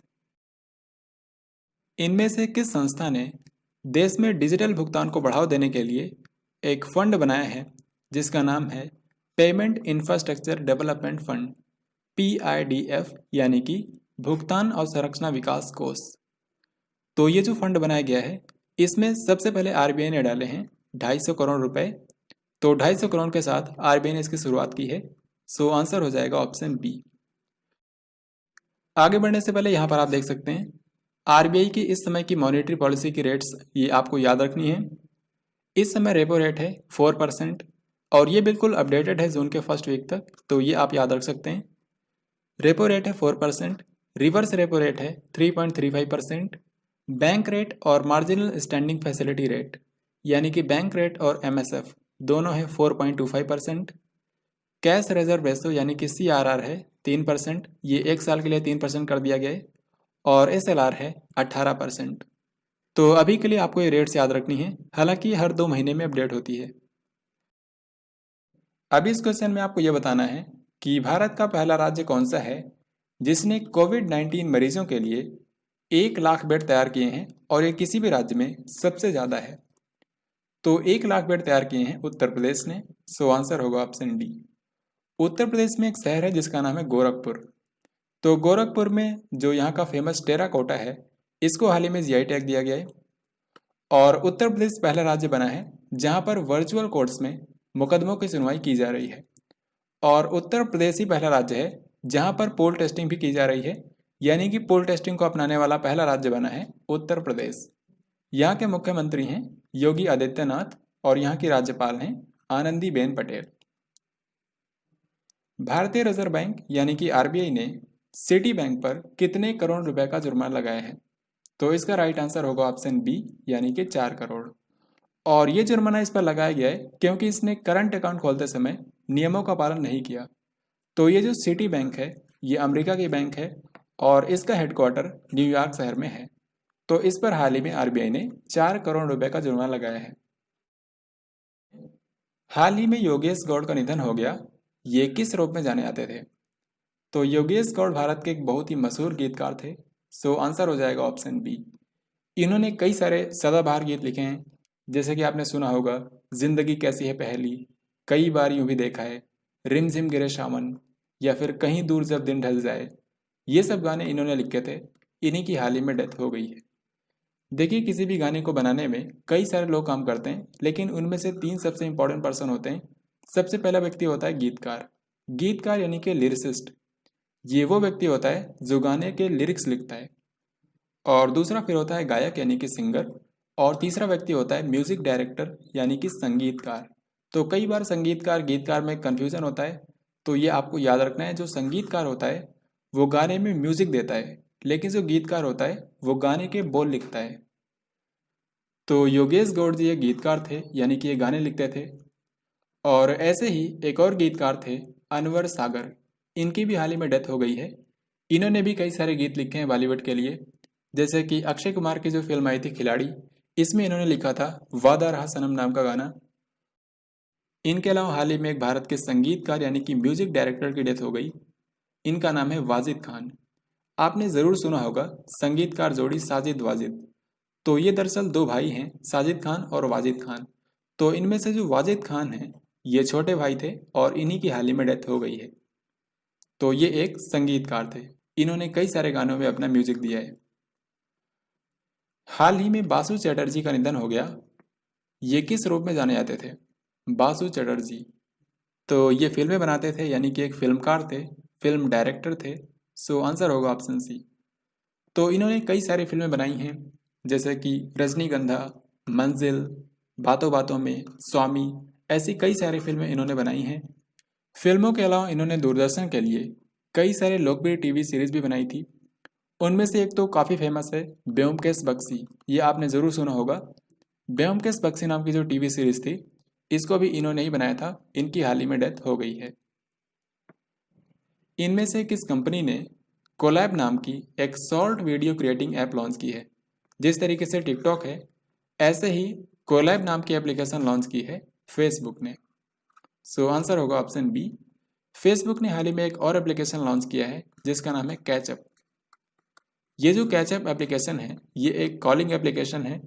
इनमें से किस संस्था ने देश में डिजिटल भुगतान को बढ़ावा देने के लिए एक फंड बनाया है जिसका नाम है payment infrastructure development fund, PIDF, यानी कि भुगतान और संरचना विकास कोष। तो ये जो फंड बनाया गया है इसमें सबसे पहले RBI ने डाले हैं 250 करोड़ रुपए। तो 250 करोड़ के साथ RBI ने इसकी शुरुआत की है। सो आंसर हो जाएगा ऑप्शन बी। आगे बढ़ने से पहले यहाँ पर आप देख सकते हैं RBI की इस समय की मॉनेटरी पॉलिसी की रेट्स ये आपको याद रखनी है। इस समय रेपो रेट है 4% और ये बिल्कुल अपडेटेड है जून के फर्स्ट वीक तक, तो ये आप याद रख सकते हैं। रेपो रेट है 4%, रिवर्स रेपो रेट है 3.35%, बैंक रेट और मार्जिनल स्टैंडिंग फैसिलिटी रेट यानी कि बैंक रेट और MSF दोनों है 4.25%। कैश रिजर्व रेशो यानी कि CRR है 3%, ये 1 साल के लिए 3% कर दिया गया है, और SLR है 18%। तो अभी के लिए आपको ये रेट्स याद रखनी है, हालांकि हर 2 महीने में अपडेट होती है। अभी इस क्वेश्चन में आपको ये बताना है कि भारत का पहला राज्य कौन सा है जिसने कोविड-19 मरीजों के लिए 1 लाख बेड तैयार किए हैं और ये किसी भी राज्य में सबसे ज़्यादा है। तो 1 लाख बेड तैयार किए हैं उत्तर प्रदेश ने। सो आंसर होगा ऑप्शन डी। उत्तर प्रदेश में एक शहर है जिसका नाम है गोरखपुर। तो गोरखपुर में जो यहाँ का फेमस टेराकोटा है, इसको हाल ही में जीआई टैग दिया गया है। और उत्तर प्रदेश पहला राज्य बना है जहाँ पर वर्चुअल कोर्ट्स में मुकदमों की सुनवाई की जा रही है। और उत्तर प्रदेश ही पहला राज्य है जहाँ पर पोल टेस्टिंग भी की जा रही है, यानी कि पोल टेस्टिंग को अपनाने वाला पहला राज्य बना है उत्तर प्रदेश। यहाँ के मुख्यमंत्री हैं योगी आदित्यनाथ और यहाँ की राज्यपाल हैं आनंदीबेन पटेल। भारतीय रिजर्व बैंक यानी कि आरबीआई ने सिटी बैंक पर कितने करोड़ रुपए का जुर्माना लगाया है? तो इसका राइट आंसर होगा ऑप्शन बी, यानी कि 4 करोड़। और ये जुर्माना इस पर लगाया गया है क्योंकि इसने करंट अकाउंट खोलते समय नियमों का पालन नहीं किया। तो ये जो सिटी बैंक है ये अमेरिका की बैंक है और इसका हेडक्वार्टर न्यूयॉर्क शहर में है। तो इस पर हाल ही में आरबीआई ने 4 करोड़ रुपए का जुर्माना लगाया है। हाल ही में योगेश गौड़ का निधन हो गया। ये किस रूप में जाने जाते थे? तो योगेश गौड़ भारत के एक बहुत ही मशहूर गीतकार थे। सो आंसर हो जाएगा ऑप्शन बी। इन्होंने कई सारे सदाबहार गीत लिखे हैं, जैसे कि आपने सुना होगा जिंदगी कैसी है पहेली, कई बार यूं भी देखा है, रिमझिम गिरे शामन, या फिर कहीं दूर जब दिन ढल जाए। ये सब गाने इन्होंने लिखे थे। इन्हीं की हाल ही में डेथ हो गई है। देखिए, किसी भी गाने को बनाने में कई सारे लोग काम करते हैं, लेकिन उनमें से 3 सबसे इंपॉर्टेंट पर्सन होते हैं। सबसे पहला व्यक्ति होता है गीतकार। गीतकार यानी कि लिरिसिस्ट। ये वो व्यक्ति होता है जो गाने के लिरिक्स लिखता है। और दूसरा फिर होता है गायक यानी कि सिंगर। और तीसरा व्यक्ति होता है म्यूजिक डायरेक्टर यानी कि संगीतकार। तो कई बार संगीतकार गीतकार में कन्फ्यूजन होता है, तो ये आपको याद रखना है। जो संगीतकार होता है वो गाने में म्यूजिक देता है, लेकिन जो गीतकार होता है वो गाने के बोल लिखता है। तो योगेश गौड़ जी ये गीतकार थे, यानी कि ये गाने लिखते थे। और ऐसे ही एक और गीतकार थे अनवर सागर। इनकी भी हाल ही में डेथ हो गई है। इन्होंने भी कई सारे गीत लिखे हैं बॉलीवुड के लिए, जैसे कि अक्षय कुमार की जो फिल्म आई थी खिलाड़ी, इसमें इन्होंने लिखा था वादा रहा सनम नाम का गाना। इनके अलावा हाल ही में एक भारत के संगीतकार यानी कि म्यूजिक डायरेक्टर की डेथ हो गई। इनका नाम है वाजिद खान। आपने ज़रूर सुना होगा संगीतकार जोड़ी साजिद वाजिद। तो ये दरअसल 2 भाई हैं, साजिद खान और वाजिद खान। तो इनमें से जो वाजिद खान हैं ये छोटे भाई थे और इन्हीं की हाल ही में डेथ हो गई है। तो ये एक संगीतकार थे। इन्होंने कई सारे गानों में अपना म्यूजिक दिया है। हाल ही में बासु चटर्जी का निधन हो गया। ये किस रूप में जाने जाते थे? बासु चटर्जी तो ये फिल्में बनाते थे, यानी कि एक फिल्मकार थे, फिल्म डायरेक्टर थे। सो आंसर होगा ऑप्शन सी। तो इन्होंने कई सारी फिल्में बनाई हैं, जैसे कि रजनीगंधा, मंजिल, बातों बातों में, स्वामी, ऐसी कई सारी फिल्में इन्होंने बनाई हैं। फिल्मों के अलावा इन्होंने दूरदर्शन के लिए कई सारे लोकप्रिय टीवी सीरीज भी बनाई थी। उनमें से एक तो काफ़ी फेमस है ब्योमकेश बक्सी। ये आपने ज़रूर सुना होगा। ब्योमकेश बक्सी नाम की जो टीवी सीरीज थी, इसको भी इन्होंने ही बनाया था। इनकी हाल ही में डेथ हो गई है। इनमें से किस कंपनी ने कोलैब नाम की एक short video creating app launch की है? जिस तरीके से टिकटॉक है, ऐसे ही कोलैब नाम की एप्लीकेशन लॉन्च की है फेसबुक ने। सो आंसर होगा ऑप्शन बी। फेसबुक ने हाल ही में एक और एप्लीकेशन लॉन्च किया है जिसका नाम है कैचअप। ये जो कैचअप एप्लीकेशन है ये एक कॉलिंग एप्लीकेशन है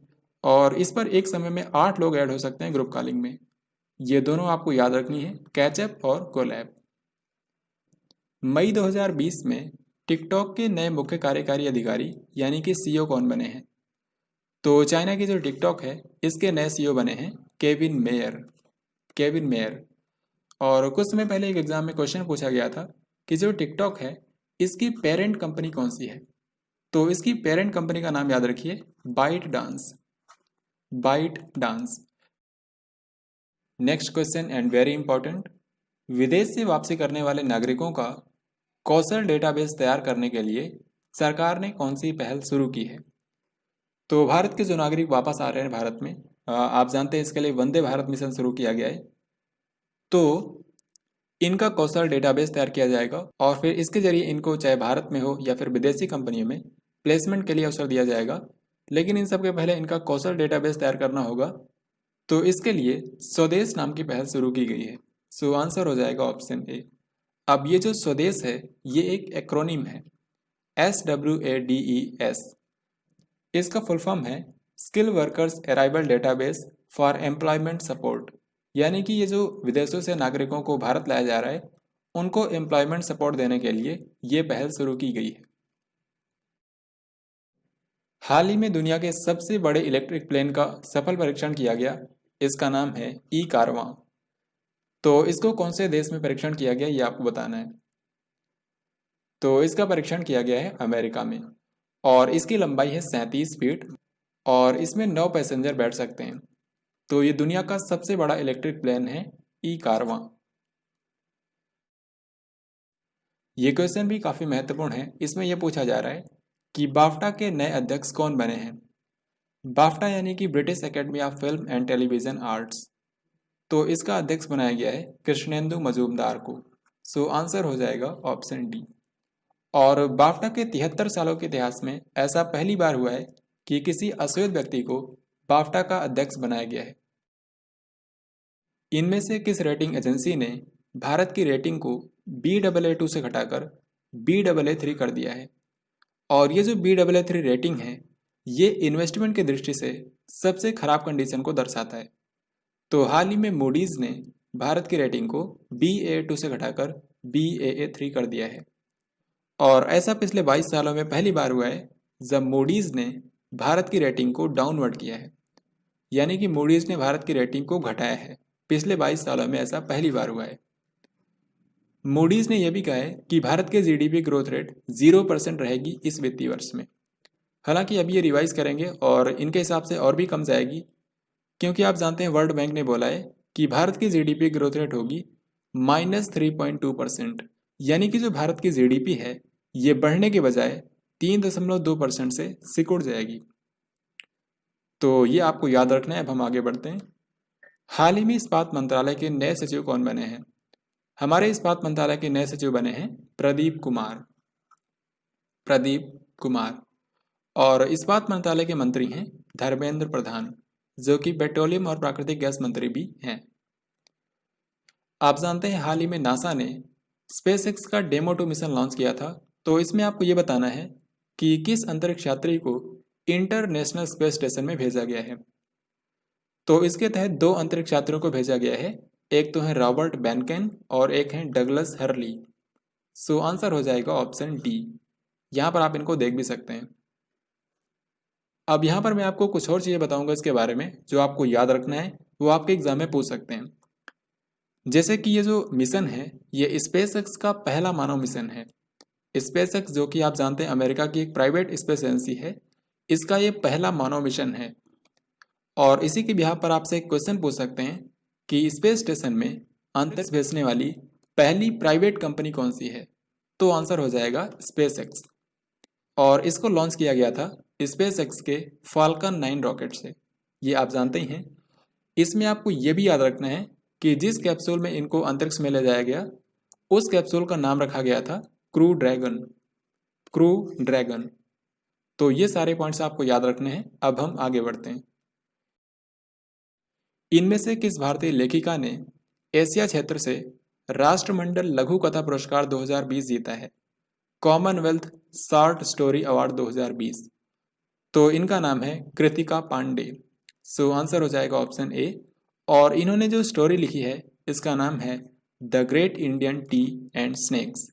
और इस पर एक समय में 8 लोग ऐड हो सकते हैं ग्रुप कॉलिंग में। ये दोनों आपको याद रखनी है, कैचअप और कोलैब। मई 2020 में टिकटॉक के नए मुख्य कार्यकारी अधिकारी यानी कि सीईओ कौन बने हैं? तो चाइना की जो टिकटॉक है इसके नए सीईओ बने हैं केविन मेयर। और कुछ समय पहले एक एग्जाम में क्वेश्चन पूछा गया था कि जो टिकटॉक है इसकी पेरेंट कंपनी कौन सी है? तो इसकी पेरेंट कंपनी का नाम याद रखिए, ByteDance. Next question and very important, विदेश से वापसी करने वाले नागरिकों का कौशल डेटाबेस तैयार करने के लिए सरकार ने कौन सी पहल शुरू की है? तो भारत के जो नागरिक वापस आ रहे हैं भारत में, आप जानते हैं इसके लिए वंदे भारत मिशन शुरू किया गया है। तो इनका कौशल डेटाबेस तैयार किया जाएगा और फिर इसके जरिए इनको चाहे भारत में हो या फिर विदेशी कंपनियों में प्लेसमेंट के लिए अवसर दिया जाएगा। लेकिन इन सबके पहले इनका कौशल डेटाबेस तैयार करना होगा। तो इसके लिए स्वदेश नाम की पहल शुरू की गई है। सो आंसर हो जाएगा ऑप्शन ए। अब ये जो स्वदेश है ये एक एक्रोनिम है, SWADES। इसका फुल फॉर्म है skill workers arrival database for employment support, यानी कि ये जो विदेशों से नागरिकों को भारत लाया जा रहा है उनको एम्प्लॉयमेंट सपोर्ट देने के लिए ये पहल शुरू की गई है। हाल ही में दुनिया के सबसे बड़े इलेक्ट्रिक प्लेन का सफल परीक्षण किया गया, इसका नाम है ई कारवां। तो इसको कौन से देश में परीक्षण किया गया ये आपको बताना है। तो इसका परीक्षण किया गया है अमेरिका में और इसकी लंबाई है 37 फीट और इसमें 9 पैसेंजर बैठ सकते हैं। तो ये दुनिया का सबसे बड़ा इलेक्ट्रिक प्लेन है ई कारवां। ये क्वेश्चन भी काफ़ी महत्वपूर्ण है। इसमें यह पूछा जा रहा है कि बाफ्टा के नए अध्यक्ष कौन बने हैं। बाफ्टा यानी कि British academy of film and television arts. तो इसका अध्यक्ष बनाया गया है कृष्णेंदु मजूमदार को। सो आंसर हो जाएगा ऑप्शन डी। और बाफ्टा के 73 सालों के इतिहास में ऐसा पहली बार हुआ है कि किसी अश्वेत व्यक्ति को बाफ्टा का अध्यक्ष बनाया गया है। इनमें से किस रेटिंग एजेंसी ने भारत की रेटिंग को Baa2 से घटाकर Baa3 कर दिया है। और ये जो Baa3 रेटिंग है ये इन्वेस्टमेंट की दृष्टि से सबसे खराब कंडीशन को दर्शाता है। तो हाल ही में मूडीज ने भारत की रेटिंग को Baa2 से घटाकर Baa3 कर दिया है। और ऐसा पिछले 22 सालों में पहली बार हुआ है जब मूडीज ने भारत की रेटिंग को डाउनवर्ड किया है, यानी कि मूडीज ने भारत की रेटिंग को घटाया है। पिछले 22 सालों में ऐसा पहली बार हुआ है। मूडीज ने यह भी कहा है कि भारत के जीडीपी ग्रोथ रेट 0% रहेगी इस वित्तीय वर्ष में। हालांकि अभी ये रिवाइज करेंगे और इनके हिसाब से और भी कम जाएगी, क्योंकि आप जानते हैं वर्ल्ड बैंक ने बोला है कि भारत की जीडीपी ग्रोथ रेट होगी -3.2%, यानी कि जो भारत की जीडीपी है ये बढ़ने के बजाय 3.2% से सिकुड़ जाएगी। तो ये आपको याद रखना है। अब हम आगे बढ़ते हैं। हाल ही में इस्पात मंत्रालय के नए सचिव कौन बने हैं। हमारे इस्पात मंत्रालय के नए सचिव बने हैं प्रदीप कुमार। और इस्पात मंत्रालय के मंत्री हैं धर्मेंद्र प्रधान, जो कि पेट्रोलियम और प्राकृतिक गैस मंत्री भी हैं। आप जानते हैं हाल ही में नासा ने स्पेसएक्स का डेमो 2 मिशन लॉन्च किया था। तो इसमें आपको ये बताना है कि किस अंतरिक्ष यात्री को इंटरनेशनल स्पेस स्टेशन में भेजा गया है। तो इसके तहत 2 अंतरिक्ष यात्रियों को भेजा गया है, एक तो है रॉबर्ट बैनकेन और एक है डगलस हर्ली। सो आंसर हो जाएगा ऑप्शन डी। यहाँ पर आप इनको देख भी सकते हैं। अब यहाँ पर मैं आपको कुछ और चीज़ें बताऊंगा इसके बारे में जो आपको याद रखना है, वो आपके एग्जाम में पूछ सकते हैं। जैसे कि ये जो मिशन है ये स्पेसएक्स का पहला मानव मिशन है। स्पेसएक्स जो कि आप जानते हैं अमेरिका की एक प्राइवेट स्पेस एजेंसी है, इसका ये पहला मानव मिशन है। और इसी के बिहाफ पर आपसे एक क्वेश्चन पूछ सकते हैं कि स्पेस स्टेशन में अंतरिक्ष भेजने वाली पहली प्राइवेट कंपनी कौन सी है। तो आंसर हो जाएगा स्पेसएक्स। और इसको लॉन्च किया गया था स्पेसएक्स के फाल्कन 9 रॉकेट से, ये आप जानते ही हैं। इसमें आपको ये भी याद रखना है कि जिस कैप्सूल में इनको अंतरिक्ष में ले जाया गया उस कैप्सूल का नाम रखा गया था क्रू ड्रैगन। तो ये सारे पॉइंट्स आपको याद रखने हैं। अब हम आगे बढ़ते हैं। इनमें से किस भारतीय लेखिका ने एशिया क्षेत्र से राष्ट्रमंडल लघु कथा पुरस्कार 2020 जीता है, कॉमनवेल्थ शॉर्ट स्टोरी अवार्ड 2020। तो इनका नाम है कृतिका पांडे। सो आंसर हो जाएगा ऑप्शन ए। और इन्होंने जो स्टोरी लिखी है इसका नाम है the great Indian T and snacks.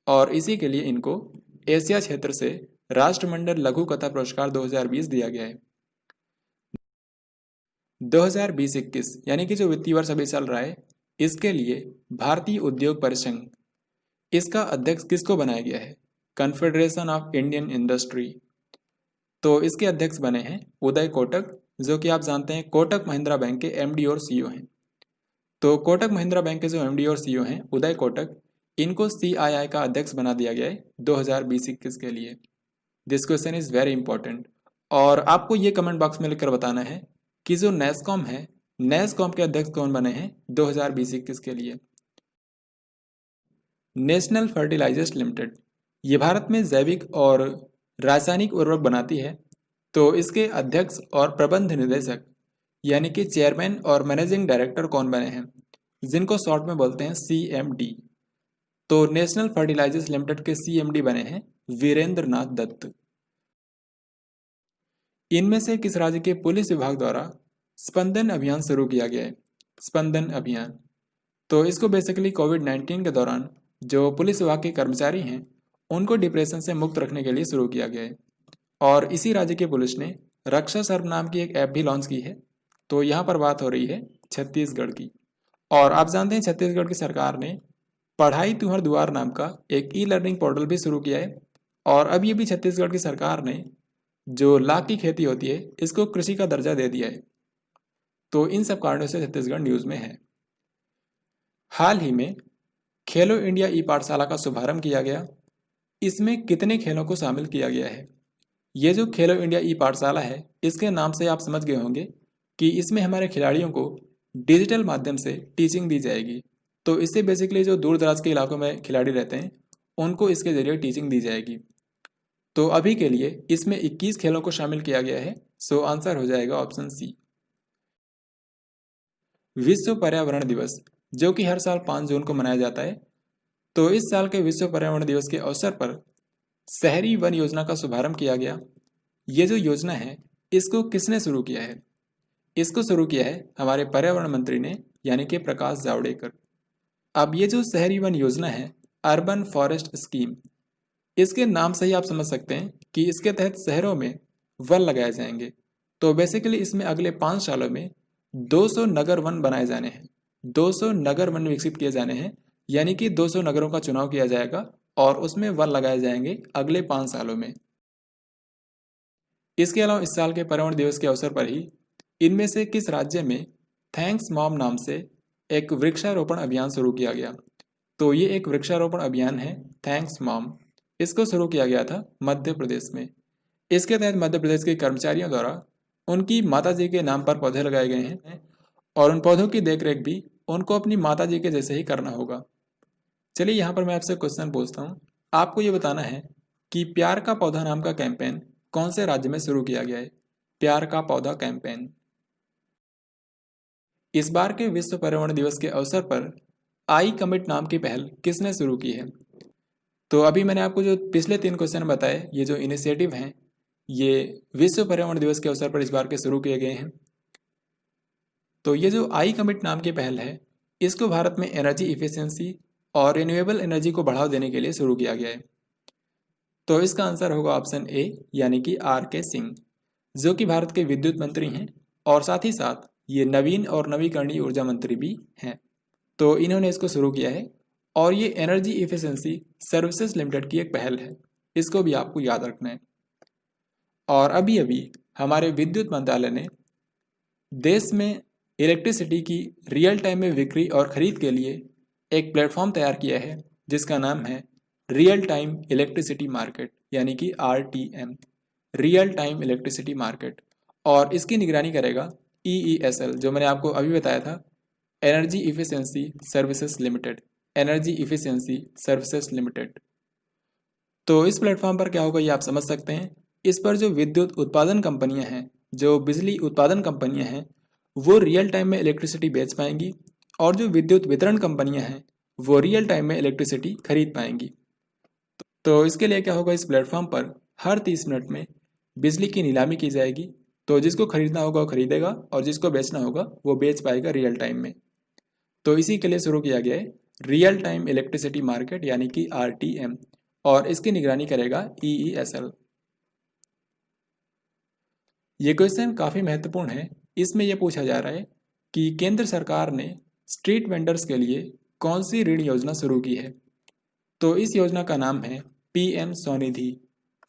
और इसी के लिए इनको एशिया क्षेत्र से राष्ट्रमंडल लघु कथा पुरस्कार 2020 दिया गया है। 2020-21 यानी कि जो वित्तीय वर्ष अभी चल रहा है इसके लिए भारतीय उद्योग परिसंघ, इसका अध्यक्ष किसको बनाया गया है, कन्फेडरेशन ऑफ इंडियन इंडस्ट्री। तो इसके अध्यक्ष बने हैं उदय कोटक, जो कि आप जानते हैं कोटक महिंद्रा बैंक के एमडी और सीईओ हैं। तो कोटक महिंद्रा बैंक के जो एमडी और सीईओ हैं उदय कोटक, इनको सीआईआई का अध्यक्ष बना दिया गया है 2020-21 के लिए। This question is very important. और आपको ये कमेंट बॉक्स में लिखकर बताना है कि जो नेस्कॉम है, नेस्कॉम के अध्यक्ष कौन बने हैं 2020-21 के लिए। नेशनल फर्टिलाइजर्स लिमिटेड ये भारत में जैविक और रासायनिक उर्वरक बनाती है। तो इसके अध्यक्ष और प्रबंध निदेशक यानी कि चेयरमैन और मैनेजिंग डायरेक्टर कौन बने हैं, जिनको शॉर्ट में बोलते हैं सीएमडी। तो नेशनल फर्टिलाइजर्स लिमिटेड के सीएमडी बने हैं वीरेंद्र नाथ दत्त। इनमें से किस राज्य के पुलिस विभाग द्वारा स्पंदन अभियान शुरू किया गया है? स्पंदन अभियान। तो इसको बेसिकली कोविड-19 के दौरान जो पुलिस विभाग के कर्मचारी हैं उनको डिप्रेशन से मुक्त रखने के लिए शुरू किया गया है। और इसी राज्य की पुलिस ने रक्षा सर्व नाम की एक ऐप भी लॉन्च की है। तो यहाँ पर बात हो रही है छत्तीसगढ़ की। और आप जानते हैं छत्तीसगढ़ की सरकार ने पढ़ाई तुहर दुआर नाम का एक ई लर्निंग पोर्टल भी शुरू किया है। और अब ये भी छत्तीसगढ़ की सरकार ने जो लाख की खेती होती है इसको कृषि का दर्जा दे दिया है। तो इन सब कारणों से छत्तीसगढ़ न्यूज़ में है। हाल ही में खेलो इंडिया ई पाठशाला का शुभारंभ किया गया। इसमें कितने खेलों को शामिल किया गया है? ये जो खेलो इंडिया ई पाठशाला है इसके नाम से आप समझ गए होंगे कि इसमें हमारे खिलाड़ियों को डिजिटल माध्यम से टीचिंग दी जाएगी। तो इससे बेसिकली जो दूर दराज के इलाकों में खिलाड़ी रहते हैं उनको इसके जरिए टीचिंग दी जाएगी। तो अभी के लिए इसमें 21 खेलों को शामिल किया गया है। सो आंसर हो जाएगा ऑप्शन सी। विश्व पर्यावरण दिवस जो कि हर साल 5 जून को मनाया जाता है। तो इस साल के विश्व पर्यावरण दिवस के अवसर पर शहरी वन योजना का शुभारंभ किया गया। ये जो योजना है इसको किसने शुरू किया है? इसको शुरू किया है हमारे पर्यावरण मंत्री ने, यानी कि प्रकाश जावड़ेकर। अब ये जो शहरी वन योजना है अर्बन फॉरेस्ट स्कीम, इसके नाम से ही आप समझ सकते हैं कि इसके तहत शहरों में वन लगाए जाएंगे। तो बेसिकली इसमें अगले 5 सालों में 200 नगर वन बनाए जाने हैं, 200 नगर वन विकसित किए जाने हैं, यानी कि 200 नगरों का चुनाव किया जाएगा और उसमें वन लगाए जाएंगे अगले 5 सालों में। इसके अलावा इस साल के पर्यावरण दिवस के अवसर पर ही इनमें से किस राज्य में थैंक्स मॉम नाम से एक वृक्षारोपण अभियान शुरू किया गया? तो ये एक वृक्षारोपण अभियान है थैंक्स मॉम। इसको शुरू किया गया था मध्य प्रदेश में। इसके तहत मध्य प्रदेश के कर्मचारियों द्वारा उनकी माताजी के नाम पर पौधे लगाए गए हैं और उन पौधों की देखरेख भी उनको अपनी माताजी के जैसे ही करना होगा। चलिए यहाँ पर मैं आपसे क्वेश्चन पूछता हूँ। आपको ये बताना है कि प्यार का पौधा नाम का कैंपेन कौन से राज्य में शुरू किया गया है? प्यार का पौधा कैंपेन। इस बार के विश्व पर्यावरण दिवस के अवसर पर आई कमिट नाम की पहल किसने शुरू की है? तो अभी मैंने आपको जो पिछले 3 क्वेश्चन बताए, ये जो इनिशिएटिव हैं ये विश्व पर्यावरण दिवस के अवसर पर इस बार के शुरू किए गए हैं। तो ये जो आई कमिट नाम की पहल है इसको भारत में एनर्जी इफिशियंसी और रिन्यूएबल एनर्जी को बढ़ावा देने के लिए शुरू किया गया है। तो इसका आंसर होगा ऑप्शन ए, यानी कि आर के सिंह, जो कि भारत के विद्युत मंत्री हैं और साथ ही साथ ये नवीन और नवीकरणीय ऊर्जा मंत्री भी हैं। तो इन्होंने इसको शुरू किया है और ये एनर्जी इफिशियंसी सर्विसेज लिमिटेड की एक पहल है। इसको भी आपको याद रखना है। और अभी अभी हमारे विद्युत मंत्रालय ने देश में इलेक्ट्रिसिटी की रियल टाइम में बिक्री और खरीद के लिए एक प्लेटफॉर्म तैयार किया है जिसका नाम है रियल टाइम इलेक्ट्रिसिटी मार्केट, यानी कि RTM, real time electricity market. और इसकी निगरानी करेगा EESL, जो मैंने आपको अभी बताया था, energy efficiency services limited, energy efficiency services limited. तो इस प्लेटफॉर्म पर क्या होगा ये आप समझ सकते हैं। इस पर जो विद्युत उत्पादन कंपनियां हैं, जो बिजली उत्पादन कंपनियां हैं, वो रियल टाइम में इलेक्ट्रिसिटी बेच पाएंगी और जो विद्युत वितरण कंपनियां हैं वो रियल टाइम में इलेक्ट्रिसिटी खरीद पाएंगी। तो इसके लिए क्या होगा, इस प्लेटफॉर्म पर हर 30 मिनट में बिजली की नीलामी की जाएगी। तो जिसको खरीदना होगा वो खरीदेगा और जिसको बेचना होगा वो बेच पाएगा रियल टाइम में। तो इसी के लिए शुरू किया गया है रियल टाइम इलेक्ट्रिसिटी मार्केट, यानी कि RTM, और इसकी निगरानी करेगा EESL। ये क्वेश्चन काफ़ी महत्वपूर्ण है। इसमें यह पूछा जा रहा है कि केंद्र सरकार ने स्ट्रीट वेंडर्स के लिए कौन सी ऋण योजना शुरू की है? तो इस योजना का नाम है PM स्वनिधि,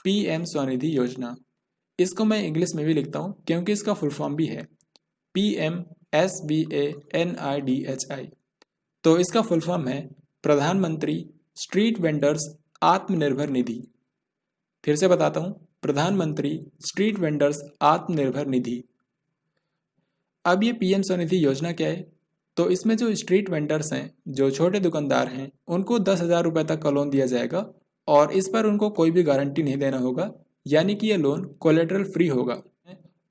PM स्वनिधि योजना। इसको मैं इंग्लिश में भी लिखता हूँ क्योंकि इसका फुल फॉर्म भी है PMSVANIDHI। तो इसका फुल फॉर्म है प्रधानमंत्री स्ट्रीट वेंडर्स आत्मनिर्भर निधि। फिर से बताता हूँ, प्रधानमंत्री स्ट्रीट वेंडर्स आत्मनिर्भर निधि। अब ये PM स्वनिधि योजना क्या है? तो इसमें जो स्ट्रीट वेंडर्स हैं, जो छोटे दुकानदार हैं, उनको 10,000 रुपये तक का लोन दिया जाएगा और इस पर उनको कोई भी गारंटी नहीं देना होगा, यानी कि ये लोन कोलेटरल फ्री होगा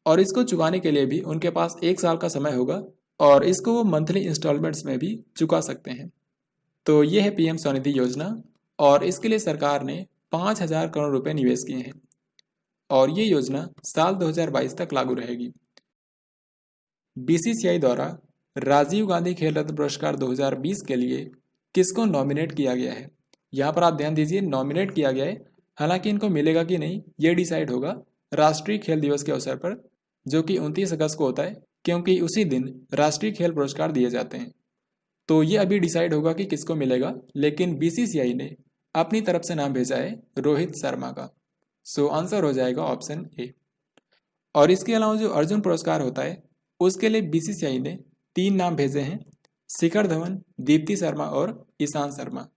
और इसको चुकाने के लिए भी उनके पास 1 साल का समय होगा और इसको वो मंथली इंस्टॉलमेंट्स में भी चुका सकते हैं। तो ये है PM स्वनिधि योजना और इसके लिए सरकार ने 5,000 करोड़ रुपए निवेश किए हैं। और ये योजना साल 2022 तक लागू रहेगी। बीसीसीआई द्वारा राजीव गांधी खेल रत्न पुरस्कार 2020 के लिए किसको नॉमिनेट किया गया है? यहाँ पर आप ध्यान दीजिए, नॉमिनेट किया गया है, हालांकि इनको मिलेगा कि नहीं ये डिसाइड होगा राष्ट्रीय खेल दिवस के अवसर पर, जो कि 29 अगस्त को होता है, क्योंकि उसी दिन राष्ट्रीय खेल पुरस्कार दिए जाते हैं। तो ये अभी डिसाइड होगा कि किसको मिलेगा, लेकिन बीसीसीआई ने अपनी तरफ से नाम भेजा है रोहित शर्मा का। सो आंसर हो जाएगा ऑप्शन ए। और इसके अलावा जो अर्जुन पुरस्कार होता है उसके लिए बीसीसीआई ने 3 नाम भेजे हैं, शिखर धवन, दीप्ति शर्मा और ईशांत शर्मा।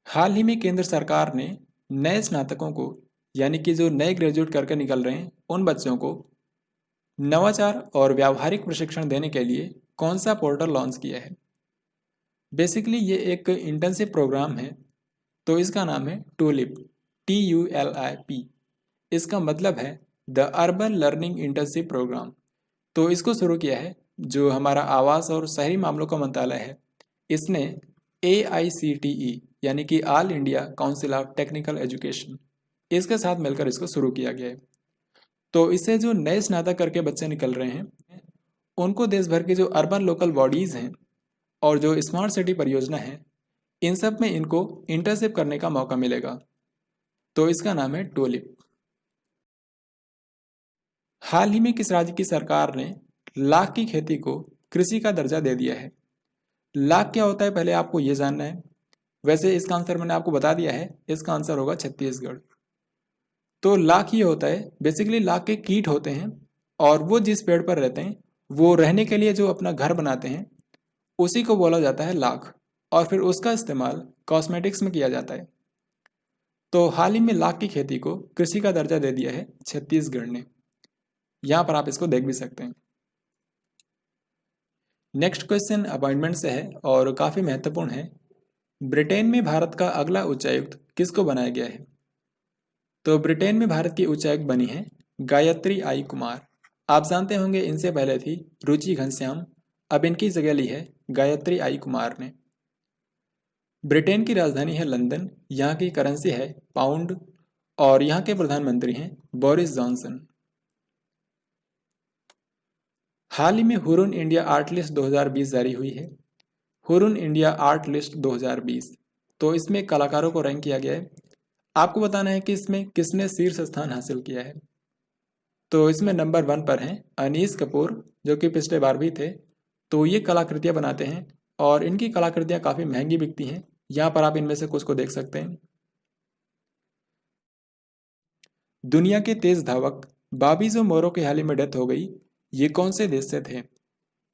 हाल ही में केंद्र सरकार ने नए स्नातकों को, यानी कि जो नए ग्रेजुएट करके निकल रहे हैं उन बच्चों को नवाचार और व्यावहारिक प्रशिक्षण देने के लिए कौन सा पोर्टल लॉन्च किया है? बेसिकली ये एक इंटर्नशिप प्रोग्राम है, तो इसका नाम है टूलिप, TULIP। इसका मतलब है the urban learning internship programme. तो इसको शुरू किया है जो हमारा आवास और शहरी मामलों का मंत्रालय है, इसने AICTE यानी कि all India council of technical education, इसके साथ मिलकर इसको शुरू किया गया है। तो इससे जो नए स्नातक करके बच्चे निकल रहे हैं उनको देश भर के जो अर्बन लोकल बॉडीज़ हैं और जो स्मार्ट सिटी परियोजना है इन सब में इनको इंटर्नशिप करने का मौका मिलेगा। तो इसका नाम है टूलिप। हाल ही में किस राज्य की सरकार ने लाख की खेती को कृषि का दर्जा दे दिया है? लाख क्या होता है पहले आपको ये जानना है। वैसे इसका आंसर मैंने आपको बता दिया है, इसका आंसर होगा छत्तीसगढ़। तो लाख ये होता है, बेसिकली लाख के कीट होते हैं और वो जिस पेड़ पर रहते हैं वो रहने के लिए जो अपना घर बनाते हैं उसी को बोला जाता है लाख, और फिर उसका इस्तेमाल कॉस्मेटिक्स में किया जाता है। तो हाल ही में लाख की खेती को कृषि का दर्जा दे दिया है छत्तीसगढ़ ने। यहाँ पर आप इसको देख भी सकते हैं। नेक्स्ट क्वेश्चन अपॉइंटमेंट से है और काफ़ी महत्वपूर्ण है। ब्रिटेन में भारत का अगला उच्चायुक्त किसको बनाया गया है? तो ब्रिटेन में भारत की उच्चायुक्त बनी है गायत्री आई कुमार। आप जानते होंगे इनसे पहले थी रुचि घनश्याम, अब इनकी जगह ली है गायत्री आई कुमार ने। ब्रिटेन की राजधानी है लंदन, यहाँ की करेंसी है पाउंड और यहाँ के प्रधानमंत्री हैं बोरिस जॉनसन। हाल ही में हुरुन इंडिया आर्ट लिस्ट 2020 जारी हुई है। हुरुन इंडिया आर्ट लिस्ट 2020, तो इसमें कलाकारों को रैंक किया गया है। आपको बताना है कि इसमें किसने शीर्ष स्थान हासिल किया है। तो इसमें नंबर 1 पर हैं अनीस कपूर, जो कि पिछले बार भी थे। तो ये कलाकृतियाँ बनाते हैं और इनकी कलाकृतियाँ काफ़ी महंगी बिकती हैं। यहाँ पर आप इनमें से कुछ को देख सकते हैं। दुनिया के तेज धावक बाबीजो मोरो की हाल ही में डेथ हो गई, ये कौन से देश से थे?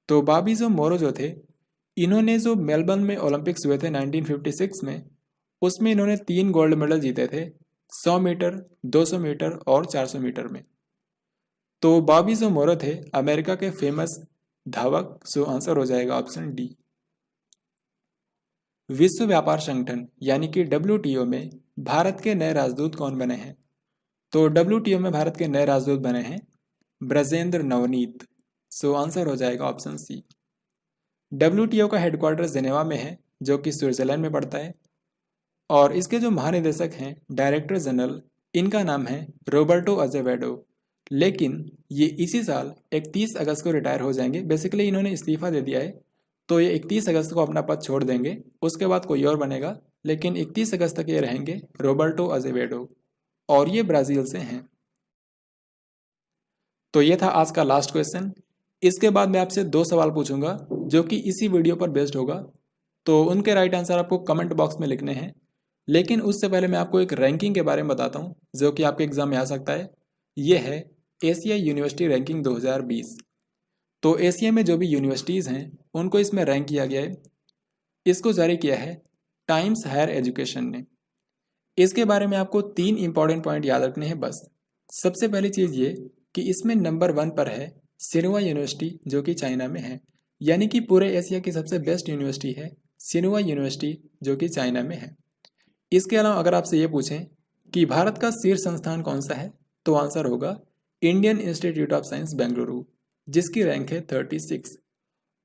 तो बाबीजो मोरो जो थे, इन्होंने जो मेलबर्न में ओलंपिक्स हुए थे 1956 में, उसमें इन्होंने 3 गोल्ड मेडल जीते थे 100 मीटर, 200 मीटर और 400 मीटर में। तो बाबीजो मोरो थे अमेरिका के फेमस धावक। सो आंसर हो जाएगा ऑप्शन डी। विश्व व्यापार संगठन यानी कि WTO में भारत के नए राजदूत कौन बने हैं? तो WTO में भारत के नए राजदूत बने हैं ब्रजेंद्र नवनीत। सो आंसर हो जाएगा ऑप्शन सी। WTO का हेडक्वार्टर जेनेवा में है, जो कि स्विट्जरलैंड में पड़ता है। और इसके जो महानिदेशक हैं, डायरेक्टर जनरल, इनका नाम है रोबर्टो अजेवेडो। लेकिन ये इसी साल 31 अगस्त को रिटायर हो जाएंगे। बेसिकली इन्होंने इस्तीफा दे दिया है, तो ये 31 अगस्त को अपना पद छोड़ देंगे, उसके बाद कोई और बनेगा। लेकिन 31 अगस्त तक ये रहेंगे रोबर्टो अजेवेडो, और ये ब्राज़ील से हैं। तो ये था आज का लास्ट क्वेश्चन। इसके बाद मैं आपसे 2 सवाल पूछूंगा जो कि इसी वीडियो पर बेस्ड होगा, तो उनके राइट आंसर आपको कमेंट बॉक्स में लिखने हैं। लेकिन उससे पहले मैं आपको एक रैंकिंग के बारे में बताता हूँ जो कि आपके एग्जाम में आ सकता है। ये है एशिया यूनिवर्सिटी रैंकिंग 2020। तो एशिया में जो भी यूनिवर्सिटीज़ हैं उनको इसमें रैंक किया गया है। इसको जारी किया है टाइम्स हायर एजुकेशन ने। इसके बारे में आपको 3 इंपॉर्टेंट पॉइंट याद रखने हैं बस। सबसे पहली चीज़ ये कि इसमें नंबर 1 पर है सिनहुआ यूनिवर्सिटी, जो कि चाइना में है, यानी कि पूरे एशिया की सबसे बेस्ट यूनिवर्सिटी है सिनहुआ यूनिवर्सिटी, जो कि चाइना में है। इसके अलावा अगर आपसे ये पूछें कि भारत का शीर्ष संस्थान कौन सा है, तो आंसर होगा Indian institute of science Bengaluru, जिसकी रैंक है 36।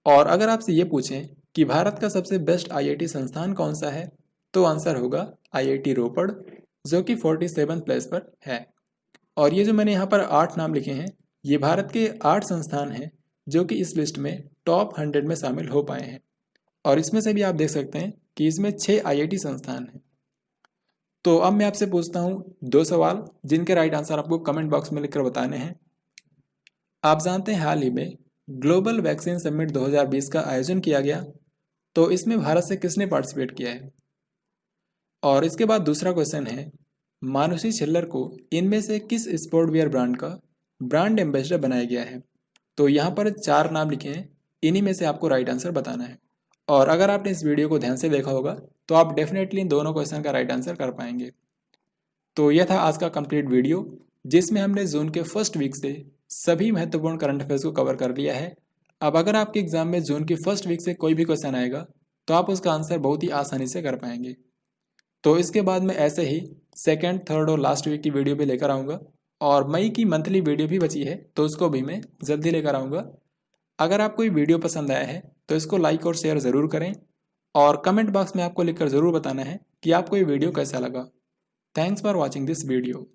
और अगर आपसे ये पूछें कि भारत का सबसे बेस्ट IIT संस्थान कौन सा है, तो आंसर होगा IIT रोपड़, जो कि 47 प्लेस पर है। और ये जो मैंने यहाँ पर 8 नाम लिखे हैं, ये भारत के 8 संस्थान हैं जो कि इस लिस्ट में टॉप 100 में शामिल हो पाए हैं। और इसमें से भी आप देख सकते हैं कि इसमें 6 IIT संस्थान हैं। तो अब मैं आपसे पूछता हूँ 2 सवाल, जिनके राइट आंसर आपको कमेंट बॉक्स में लिखकर बताने हैं। आप जानते हैं हाल ही में ग्लोबल वैक्सीन समिट 2020 का आयोजन किया गया, तो इसमें भारत से किसने पार्टिसिपेट किया है? और इसके बाद दूसरा क्वेश्चन है, मानुषी छिल्लर को इनमें से किस स्पोर्ट वियर ब्रांड का ब्रांड एम्बेसडर बनाया गया है? तो यहाँ पर 4 नाम लिखे हैं, इन्हीं में से आपको राइट आंसर बताना है। और अगर आपने इस वीडियो को ध्यान से देखा होगा तो आप डेफिनेटली इन दोनों क्वेश्चन का राइट आंसर कर पाएंगे। तो यह था आज का कंप्लीट वीडियो, जिसमें हमने जून के फर्स्ट वीक से सभी महत्वपूर्ण करंट अफेयर्स को कवर कर लिया है। अब अगर आपके एग्जाम में जून की फर्स्ट वीक से कोई भी क्वेश्चन आएगा तो आप उसका आंसर बहुत ही आसानी से कर पाएंगे। तो इसके बाद मैं ऐसे ही सेकेंड, थर्ड और लास्ट वीक की वीडियो भी लेकर आऊँगा, और मई की मंथली वीडियो भी बची है तो उसको भी मैं जल्दी लेकर आऊँगा। अगर आपको ये वीडियो पसंद आया है तो इसको लाइक और शेयर ज़रूर करें, और कमेंट बॉक्स में आपको लिखकर ज़रूर बताना है कि आपको ये वीडियो कैसा लगा। Thanks for watching this video.